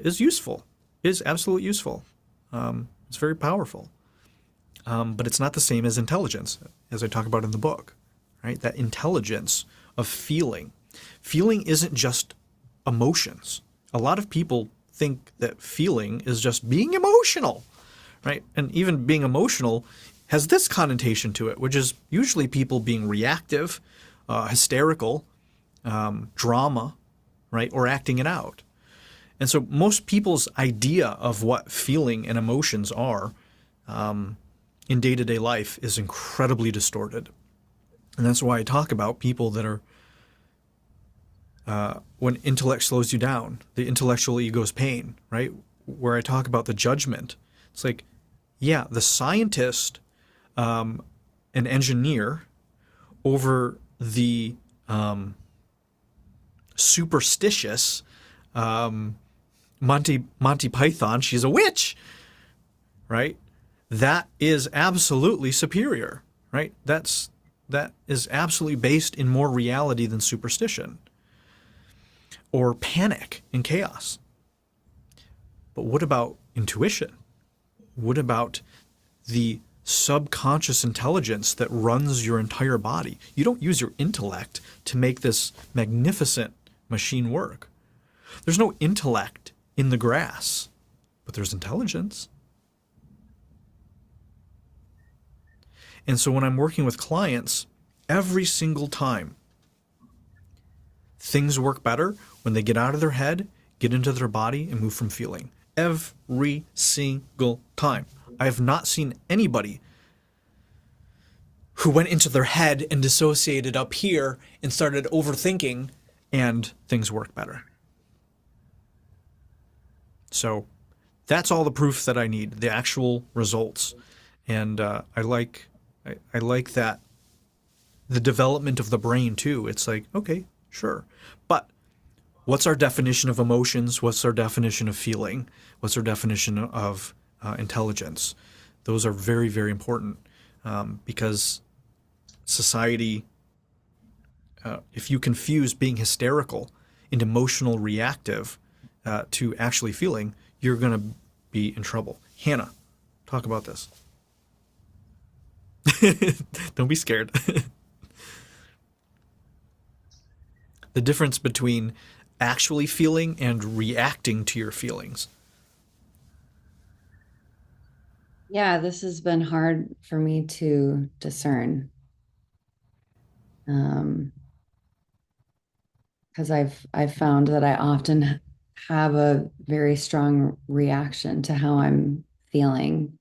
is useful, is absolutely useful. It's very powerful. But it's not the same as intelligence, as I talk about in the book, right? That intelligence of feeling. Feeling isn't just emotions. A lot of people think that feeling is just being emotional, right? And even being emotional has this connotation to it, which is usually people being reactive, hysterical, drama, right? Or acting it out. And so most people's idea of what feeling and emotions are in day-to-day life is incredibly distorted. And that's why I talk about people that are, when intellect slows you down, the intellectual ego's pain, right? Where I talk about the judgment. It's like, yeah, the scientist, an engineer, over the superstitious Monty Python, she's a witch, right? That is absolutely superior, right? That is absolutely based in more reality than superstition or panic and chaos. But what about intuition? What about the subconscious intelligence that runs your entire body? You don't use your intellect to make this magnificent machine work. There's no intellect in the grass, but there's intelligence. And so when I'm working with clients, every single time, things work better when they get out of their head, get into their body, and move from feeling. Every single time. I have not seen anybody who went into their head and dissociated up here and started overthinking and things work better. So that's all the proof that I need, the actual results. And I like that the development of the brain too. It's like, okay, sure. But what's our definition of emotions? What's our definition of feeling? What's our definition of intelligence? Those are very, very important because society, if you confuse being hysterical and emotional reactive to actually feeling, you're going to be in trouble. Hannah, talk about this. Don't be scared. The difference between actually feeling and reacting to your feelings. Yeah, this has been hard for me to discern. Because I've found that I often have a very strong reaction to how I'm feeling,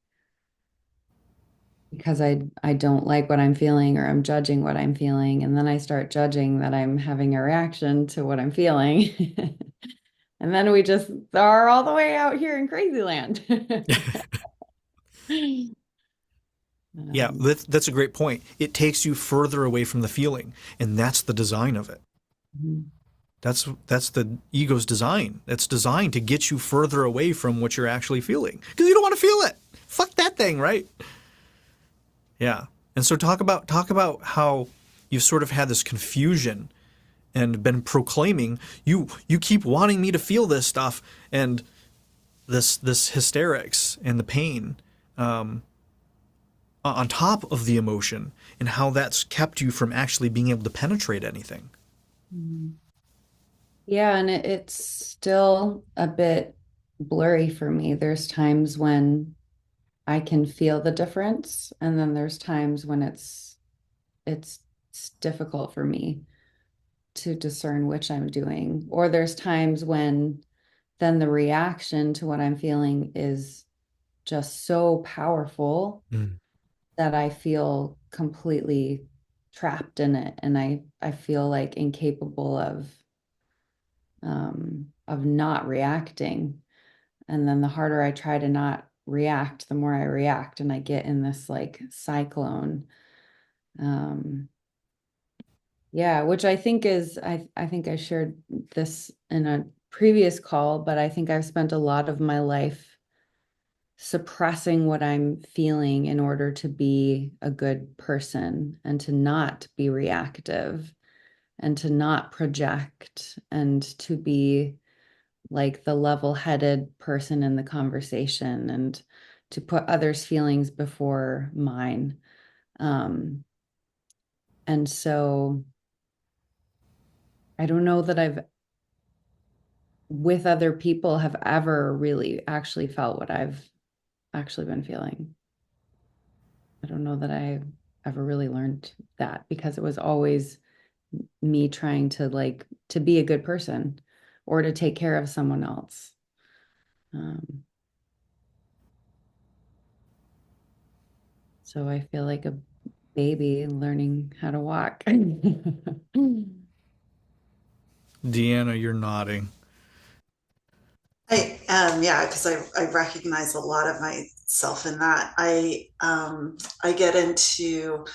because I don't like what I'm feeling, or I'm judging what I'm feeling, and then I start judging that I'm having a reaction to what I'm feeling. And then we just are all the way out here in crazy land. Yeah, that's a great point. It takes you further away from the feeling, and that's the design of it. Mm-hmm. That's the ego's design. It's designed to get you further away from what you're actually feeling, because you don't want to feel it. Fuck that thing, right? Yeah. And so talk about how you've sort of had this confusion and been proclaiming, you keep wanting me to feel this stuff and this hysterics and the pain. on top of the emotion, and how that's kept you from actually being able to penetrate anything. Yeah, and it's still a bit blurry for me. There's times when I can feel the difference, and then there's times when it's difficult for me to discern which I'm doing. Or there's times when then the reaction to what I'm feeling is just so powerful that I feel completely trapped in it, and I feel like incapable of not reacting. And then the harder I try to not react, the more I react, and I get in this like cyclone. Yeah, which I think is, I think I shared this in a previous call, but I think I've spent a lot of my life suppressing what I'm feeling in order to be a good person and to not be reactive and to not project and to be like the level-headed person in the conversation and to put others' feelings before mine. And so I don't know that I've with other people have ever really actually felt what I've actually been feeling. I don't know that I ever really learned that, because it was always me trying to like to be a good person or to take care of someone else. So I feel like a baby learning how to walk. Deanna, you're nodding. Yeah, because I recognize a lot of myself in that. I get into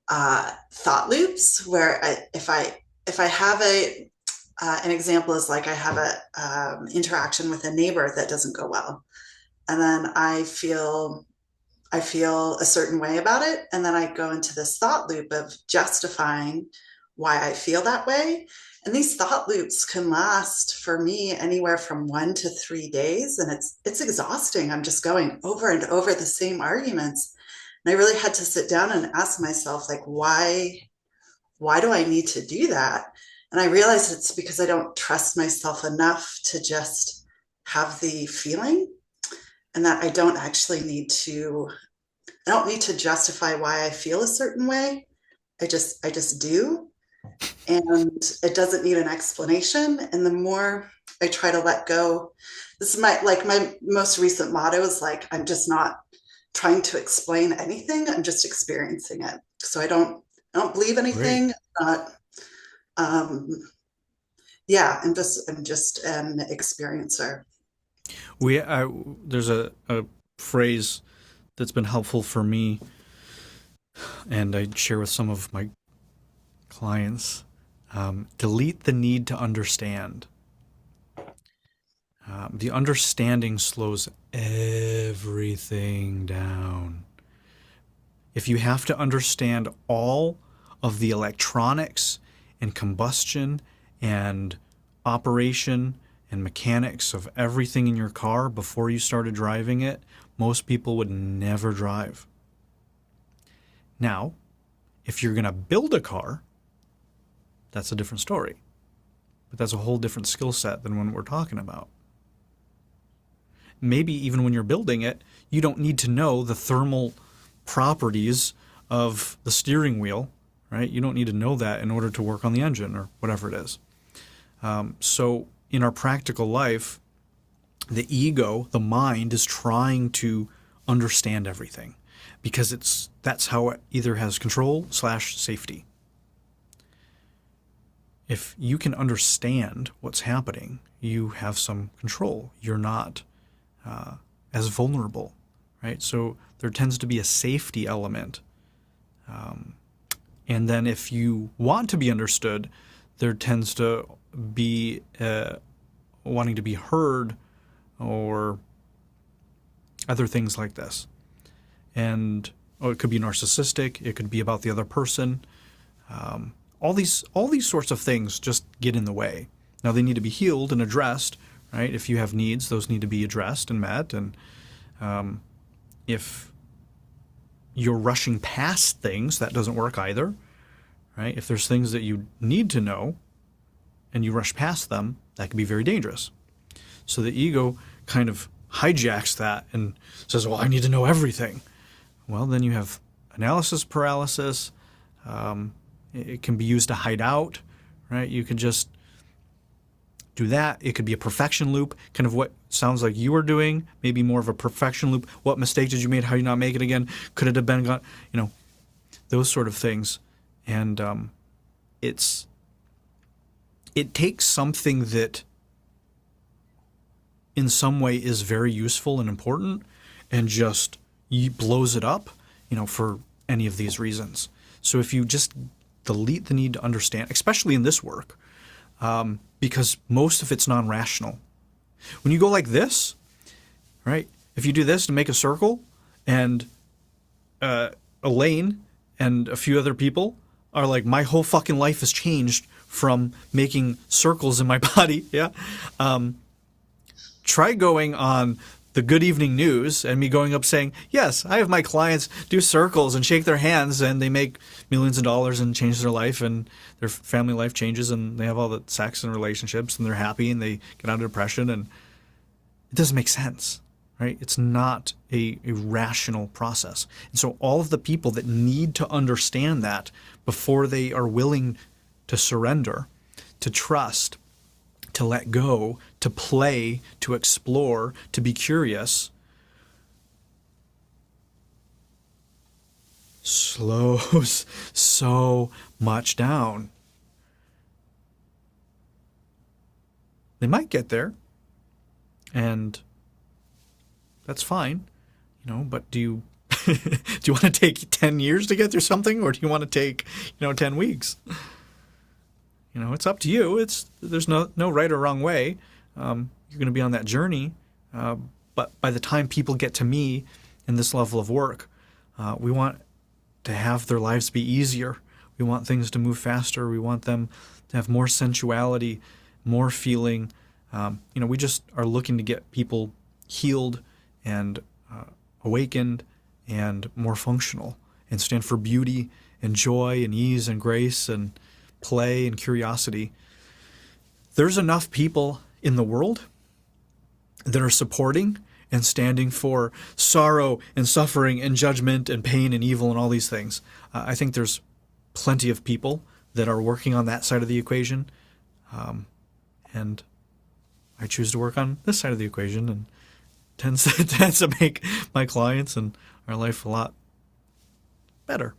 thought loops where if I have an example is like I have a interaction with a neighbor that doesn't go well, and then I feel a certain way about it, and then I go into this thought loop of justifying why I feel that way. And these thought loops can last for me anywhere from 1 to 3 days, and it's exhausting. I'm just going over and over the same arguments. And I really had to sit down and ask myself, like, why do I need to do that? And I realized it's because I don't trust myself enough to just have the feeling, and that I don't need to justify why I feel a certain way. I just do. And it doesn't need an explanation. And the more I try to let go, this is my most recent motto is like, I'm just not trying to explain anything. I'm just experiencing it. So I don't believe anything. Yeah, I'm just an experiencer. There's a phrase that's been helpful for me, and I share with some of my clients. Delete the need to understand. The understanding slows everything down. If you have to understand all of the electronics and combustion and operation and mechanics of everything in your car before you started driving it, most people would never drive. Now, if you're going to build a car, that's a different story. But that's a whole different skill set than what we're talking about. Maybe even when you're building it, you don't need to know the thermal properties of the steering wheel, right? You don't need to know that in order to work on the engine or whatever it is. So in our practical life, the ego, the mind, is trying to understand everything because that's how it either has control / safety. If you can understand what's happening, you have some control. You're not as vulnerable, right? So there tends to be a safety element. And then if you want to be understood, there tends to be wanting to be heard or other things like this. And it could be narcissistic. It could be about the other person. All these sorts of things just get in the way. Now they need to be healed and addressed, right? If you have needs, those need to be addressed and met. And if you're rushing past things, that doesn't work either, right? If there's things that you need to know and you rush past them, that can be very dangerous. So the ego kind of hijacks that and says, well, I need to know everything. Well, then you have analysis paralysis. It can be used to hide out, right? You can just do that. It could be a perfection loop, kind of what sounds like you were doing, maybe more of a perfection loop. What mistake did you make? How do you not make it again? Could it have been gone? You know, those sort of things. And it takes something that in some way is very useful and important and just blows it up, you know, for any of these reasons. So if you just delete the need to understand, especially in this work, because most of it's non-rational. When you go like this, right? If you do this to make a circle, and Elaine and a few other people are like, my whole fucking life has changed from making circles in my body. Yeah. Try going on the Good Evening News and me going up saying, yes, I have my clients do circles and shake their hands and they make millions of dollars and change their life and their family life changes and they have all the sex and relationships and they're happy and they get out of depression, and it doesn't make sense, right? It's not a rational process. And so all of the people that need to understand that before they are willing to surrender, to trust, to let go, to play, to explore, to be curious, slows so much down. They might get there, and that's fine, you know, but do you do you want to take 10 years to get through something, or do you want to take, 10 weeks? You know, it's up to you. There's no right or wrong way. You're going to be on that journey. But by the time people get to me in this level of work, we want to have their lives be easier. We want things to move faster. We want them to have more sensuality, more feeling. We just are looking to get people healed and awakened and more functional, and stand for beauty and joy and ease and grace and play and curiosity. There's enough people in the world that are supporting and standing for sorrow and suffering and judgment and pain and evil and all these things. I think there's plenty of people that are working on that side of the equation. And I choose to work on this side of the equation, and tends to make my clients and our life a lot better.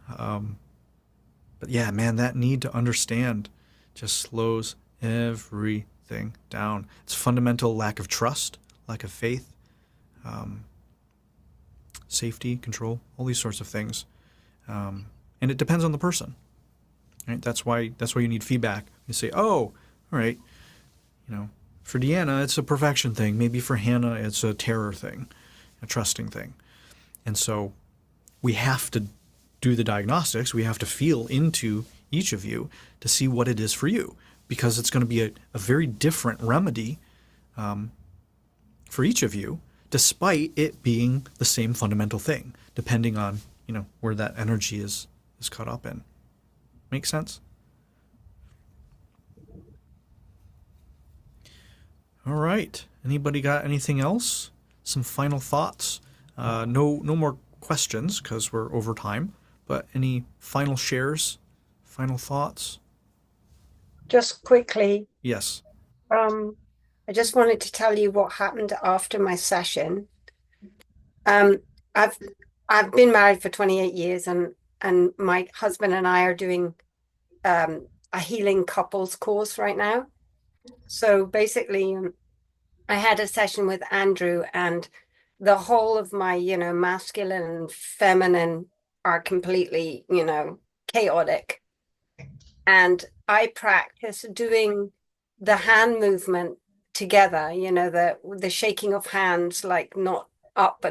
But yeah, man, that need to understand just slows everything down. It's fundamental lack of trust, lack of faith, safety, control, all these sorts of things. And it depends on the person, right? That's why you need feedback. You say, oh, all right, for Deanna, it's a perfection thing. Maybe for Hannah, it's a terror thing, a trusting thing. And so we have to do the diagnostics. We have to feel into each of you to see what it is for you, because it's going to be a very different remedy for each of you, despite it being the same fundamental thing, depending on where that energy is caught up in. Make sense? All right. Anybody got anything else? Some final thoughts? No more questions because we're over time. But any final shares, final thoughts? Just quickly, Yes. I just wanted to tell you what happened after my session. I've been married for 28 years, and my husband and I are doing a healing couples course right now. So basically, I had a session with Andrew, and the whole of my, masculine and feminine are completely, chaotic. And I practice doing the hand movement together, the shaking of hands, like not up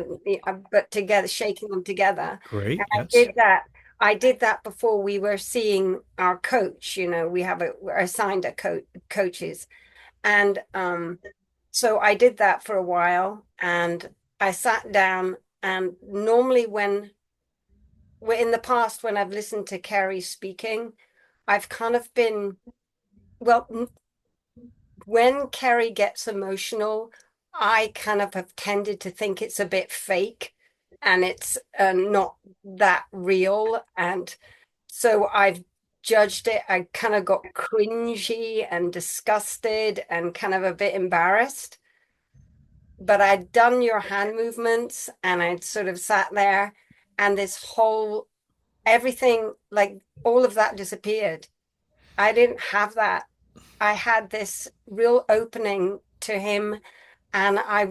but together, shaking them together. Great. And Yes. I did that before we were seeing our coach. We're assigned coaches. And so I did that for a while, and I sat down, and normally when in the past when I've listened to Kerry speaking, I've kind of been, well, when Kerry gets emotional, I kind of have tended to think it's a bit fake and it's not that real. And so I've judged it. I kind of got cringy and disgusted and kind of a bit embarrassed. But I'd done your hand movements and I'd sort of sat there and this whole everything, like all of that disappeared. I didn't have that. I had this real opening to him and I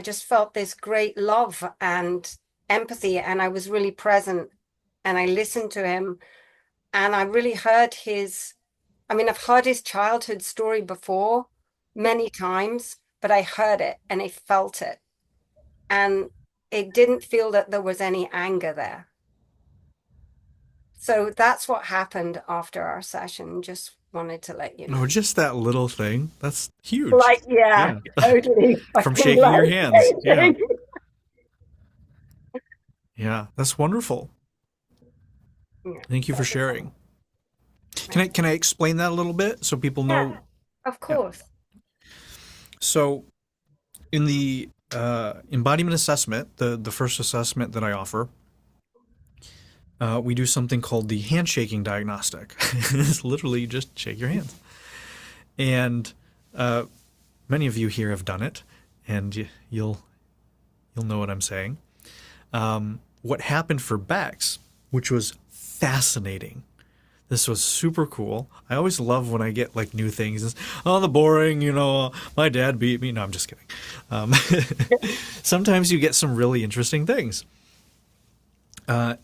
just felt this great love and empathy and I was really present and I listened to him and I really heard I've heard his childhood story before many times, but I heard it and I felt it. And it didn't feel that there was any anger there. So that's what happened after our session. Just wanted to let you know. No, just that little thing. That's huge. Like, yeah. Totally. From shaking your hands. Yeah. Yeah, that's wonderful. Yeah. Thank you for sharing. Can I explain that a little bit so people know? Yeah, of course. Yeah. So in the embodiment assessment, the first assessment that I offer, we do something called the handshaking diagnostic. It's literally just shake your hands. And many of you here have done it, and you'll know what I'm saying. What happened for Bex, which was fascinating. This was super cool. I always love when I get like new things. It's, oh, the boring, my dad beat me. No, I'm just kidding. Sometimes you get some really interesting things that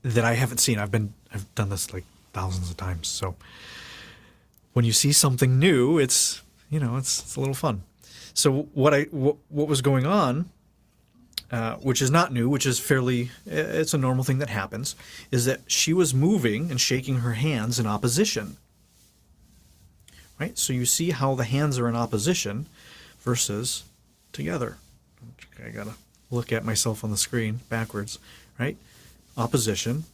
I haven't seen. I've done this like thousands of times. So when you see something new, it's a little fun. So what was going on, which is not new, which is it's a normal thing that happens, is that she was moving and shaking her hands in opposition. Right? So you see how the hands are in opposition versus together. I gotta look at myself on the screen backwards, right? Opposition,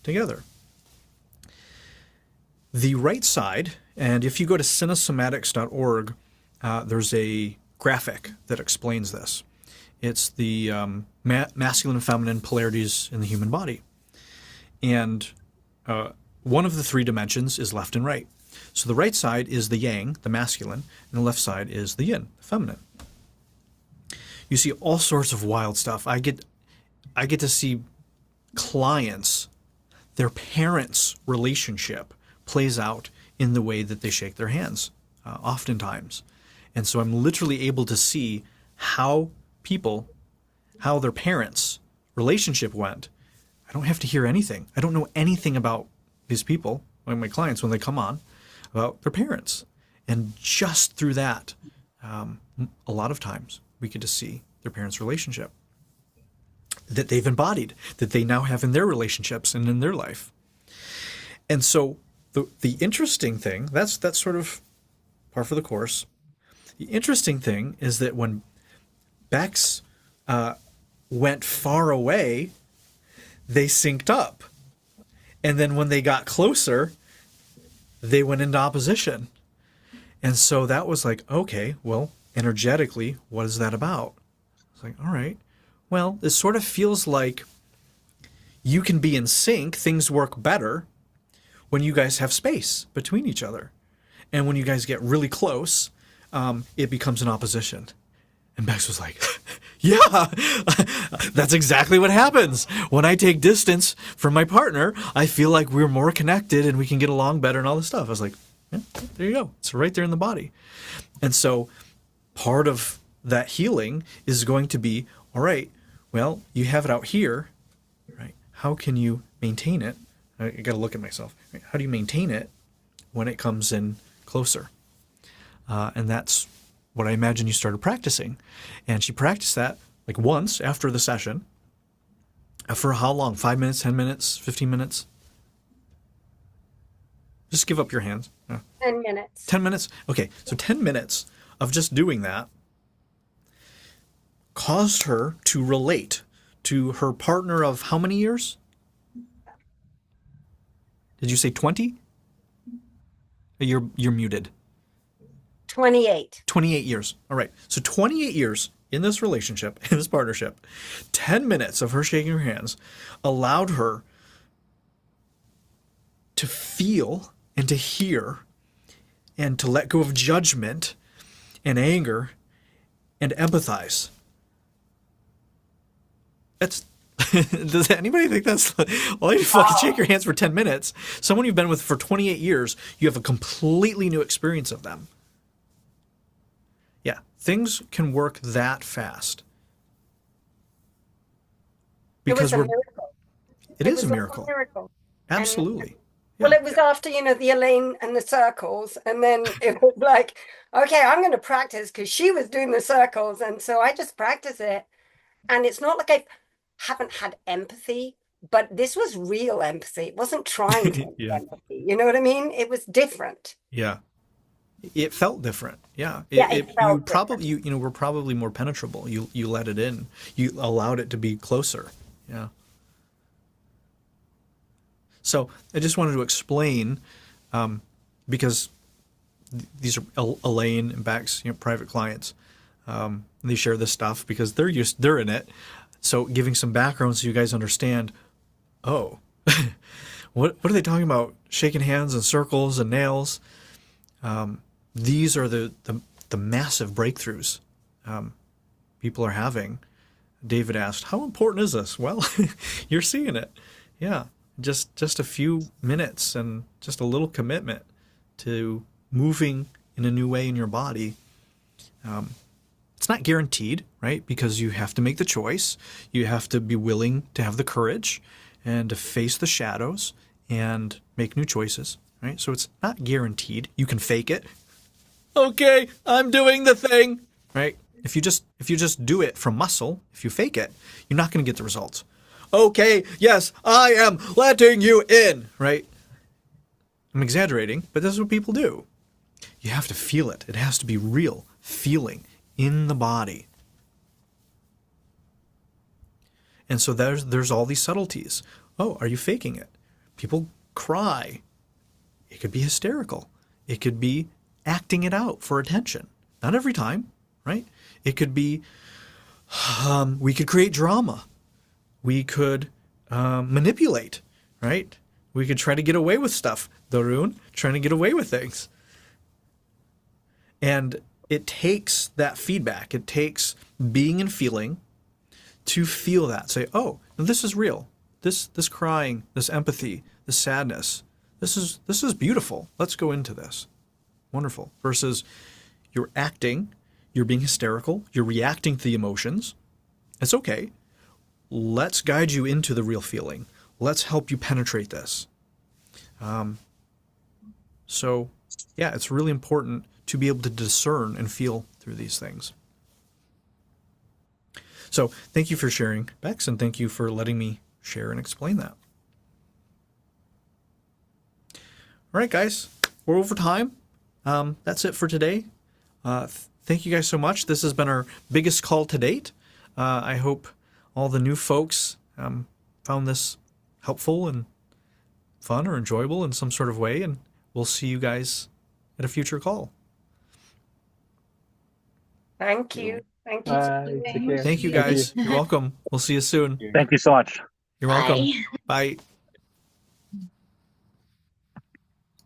together. The right side, and if you go to cinesomatics.org, there's a graphic that explains this. It's the masculine and feminine polarities in the human body. And one of the three dimensions is left and right. So the right side is the yang, the masculine, and the left side is the yin, the feminine. You see all sorts of wild stuff. I get to see clients, their parents' relationship plays out in the way that they shake their hands, oftentimes. And so I'm literally able to see how their parents' relationship went. I don't have to hear anything. I don't know anything about these people, like my clients when they come on, about their parents. And just through that, a lot of times we get to see their parents' relationship that they've embodied, that they now have in their relationships and in their life. And so the interesting thing, that's sort of par for the course. The interesting thing is that when Bex went far away, they synced up. And then when they got closer, they went into opposition. And so that was like, okay, well, energetically, what is that about? It's like, all right, well, it sort of feels like you can be in sync, things work better when you guys have space between each other. And when you guys get really close, it becomes an opposition. And Bex was like, yeah, that's exactly what happens. When I take distance from my partner, I feel like we're more connected and we can get along better and all this stuff. I was like, yeah, there you go. It's right there in the body. And so part of that healing is going to be, all right, well, you have it out here, right? How can you maintain it? I got to look at myself. Right? How do you maintain it when it comes in closer? And that's what I imagine you started practicing. And she practiced that like once after the session. For how long? 5 minutes, 10 minutes, 15 minutes? Just give up your hands. 10 minutes. 10 minutes? Okay, so 10 minutes of just doing that caused her to relate to her partner of how many years? Did you say 20? You're muted. 28. 28 years. All right. So 28 years in this relationship, in this partnership, 10 minutes of her shaking her hands allowed her to feel and to hear and to let go of judgment and anger and empathize. That's does anybody think that's all you fucking shake your hands for 10 minutes? Someone you've been with for 28 years, you have a completely new experience of them. Yeah, things can work that fast. Because it was a miracle. It is a miracle. Absolutely. Well, it was after, the Elaine and the circles. And then it was like, okay, I'm going to practice because she was doing the circles. And so I just practice it. And it's not like I haven't had empathy, but this was real empathy. It wasn't trying to Yeah. empathy. You know what I mean? It was different. Yeah. It felt different. Yeah. It felt you probably you were probably more penetrable. You let it in. You allowed it to be closer. Yeah. So I just wanted to explain, because these are Elaine and Beck's private clients. They share this stuff because they're in it. So giving some background so you guys understand. Oh, what are they talking about? Shaking hands and circles and nails. These are the massive breakthroughs people are having. David asked, "How important is this?" Well, you're seeing it. Yeah. Just a few minutes and just a little commitment to moving in a new way in your body. It's not guaranteed, right? Because you have to make the choice. You have to be willing to have the courage and to face the shadows and make new choices, right? So it's not guaranteed. You can fake it. Okay, I'm doing the thing, right? If you just do it from muscle, if you fake it, you're not going to get the results. Okay, yes, I am letting you in, right? I'm exaggerating, but this is what people do. You have to feel it. It has to be real feeling in the body. And so there's all these subtleties. Oh, are you faking it? People cry. It could be hysterical. It could be acting it out for attention. Not every time, right? It could be, we could create drama. We could manipulate, right? We could try to get away with stuff. Darun, trying to get away with things. And it takes that feedback. It takes being and feeling to feel that. Say, oh, this is real. This crying, this empathy, this sadness, this is beautiful. Let's go into this. Wonderful. Versus you're acting, you're being hysterical, you're reacting to the emotions. It's okay. Let's guide you into the real feeling. Let's help you penetrate this. So, yeah, it's really important to be able to discern and feel through these things. So, thank you for sharing, Bex, and thank you for letting me share and explain that. All right, guys, we're over time. That's it for today. Thank you guys so much. This has been our biggest call to date. I hope all the new folks found this helpful and fun or enjoyable in some sort of way, and we'll see you guys at a future call. Thank you. Thank you. Bye. Take care. Thank you, guys. You're welcome. We'll see you soon. Thank you so much. You're welcome. Bye.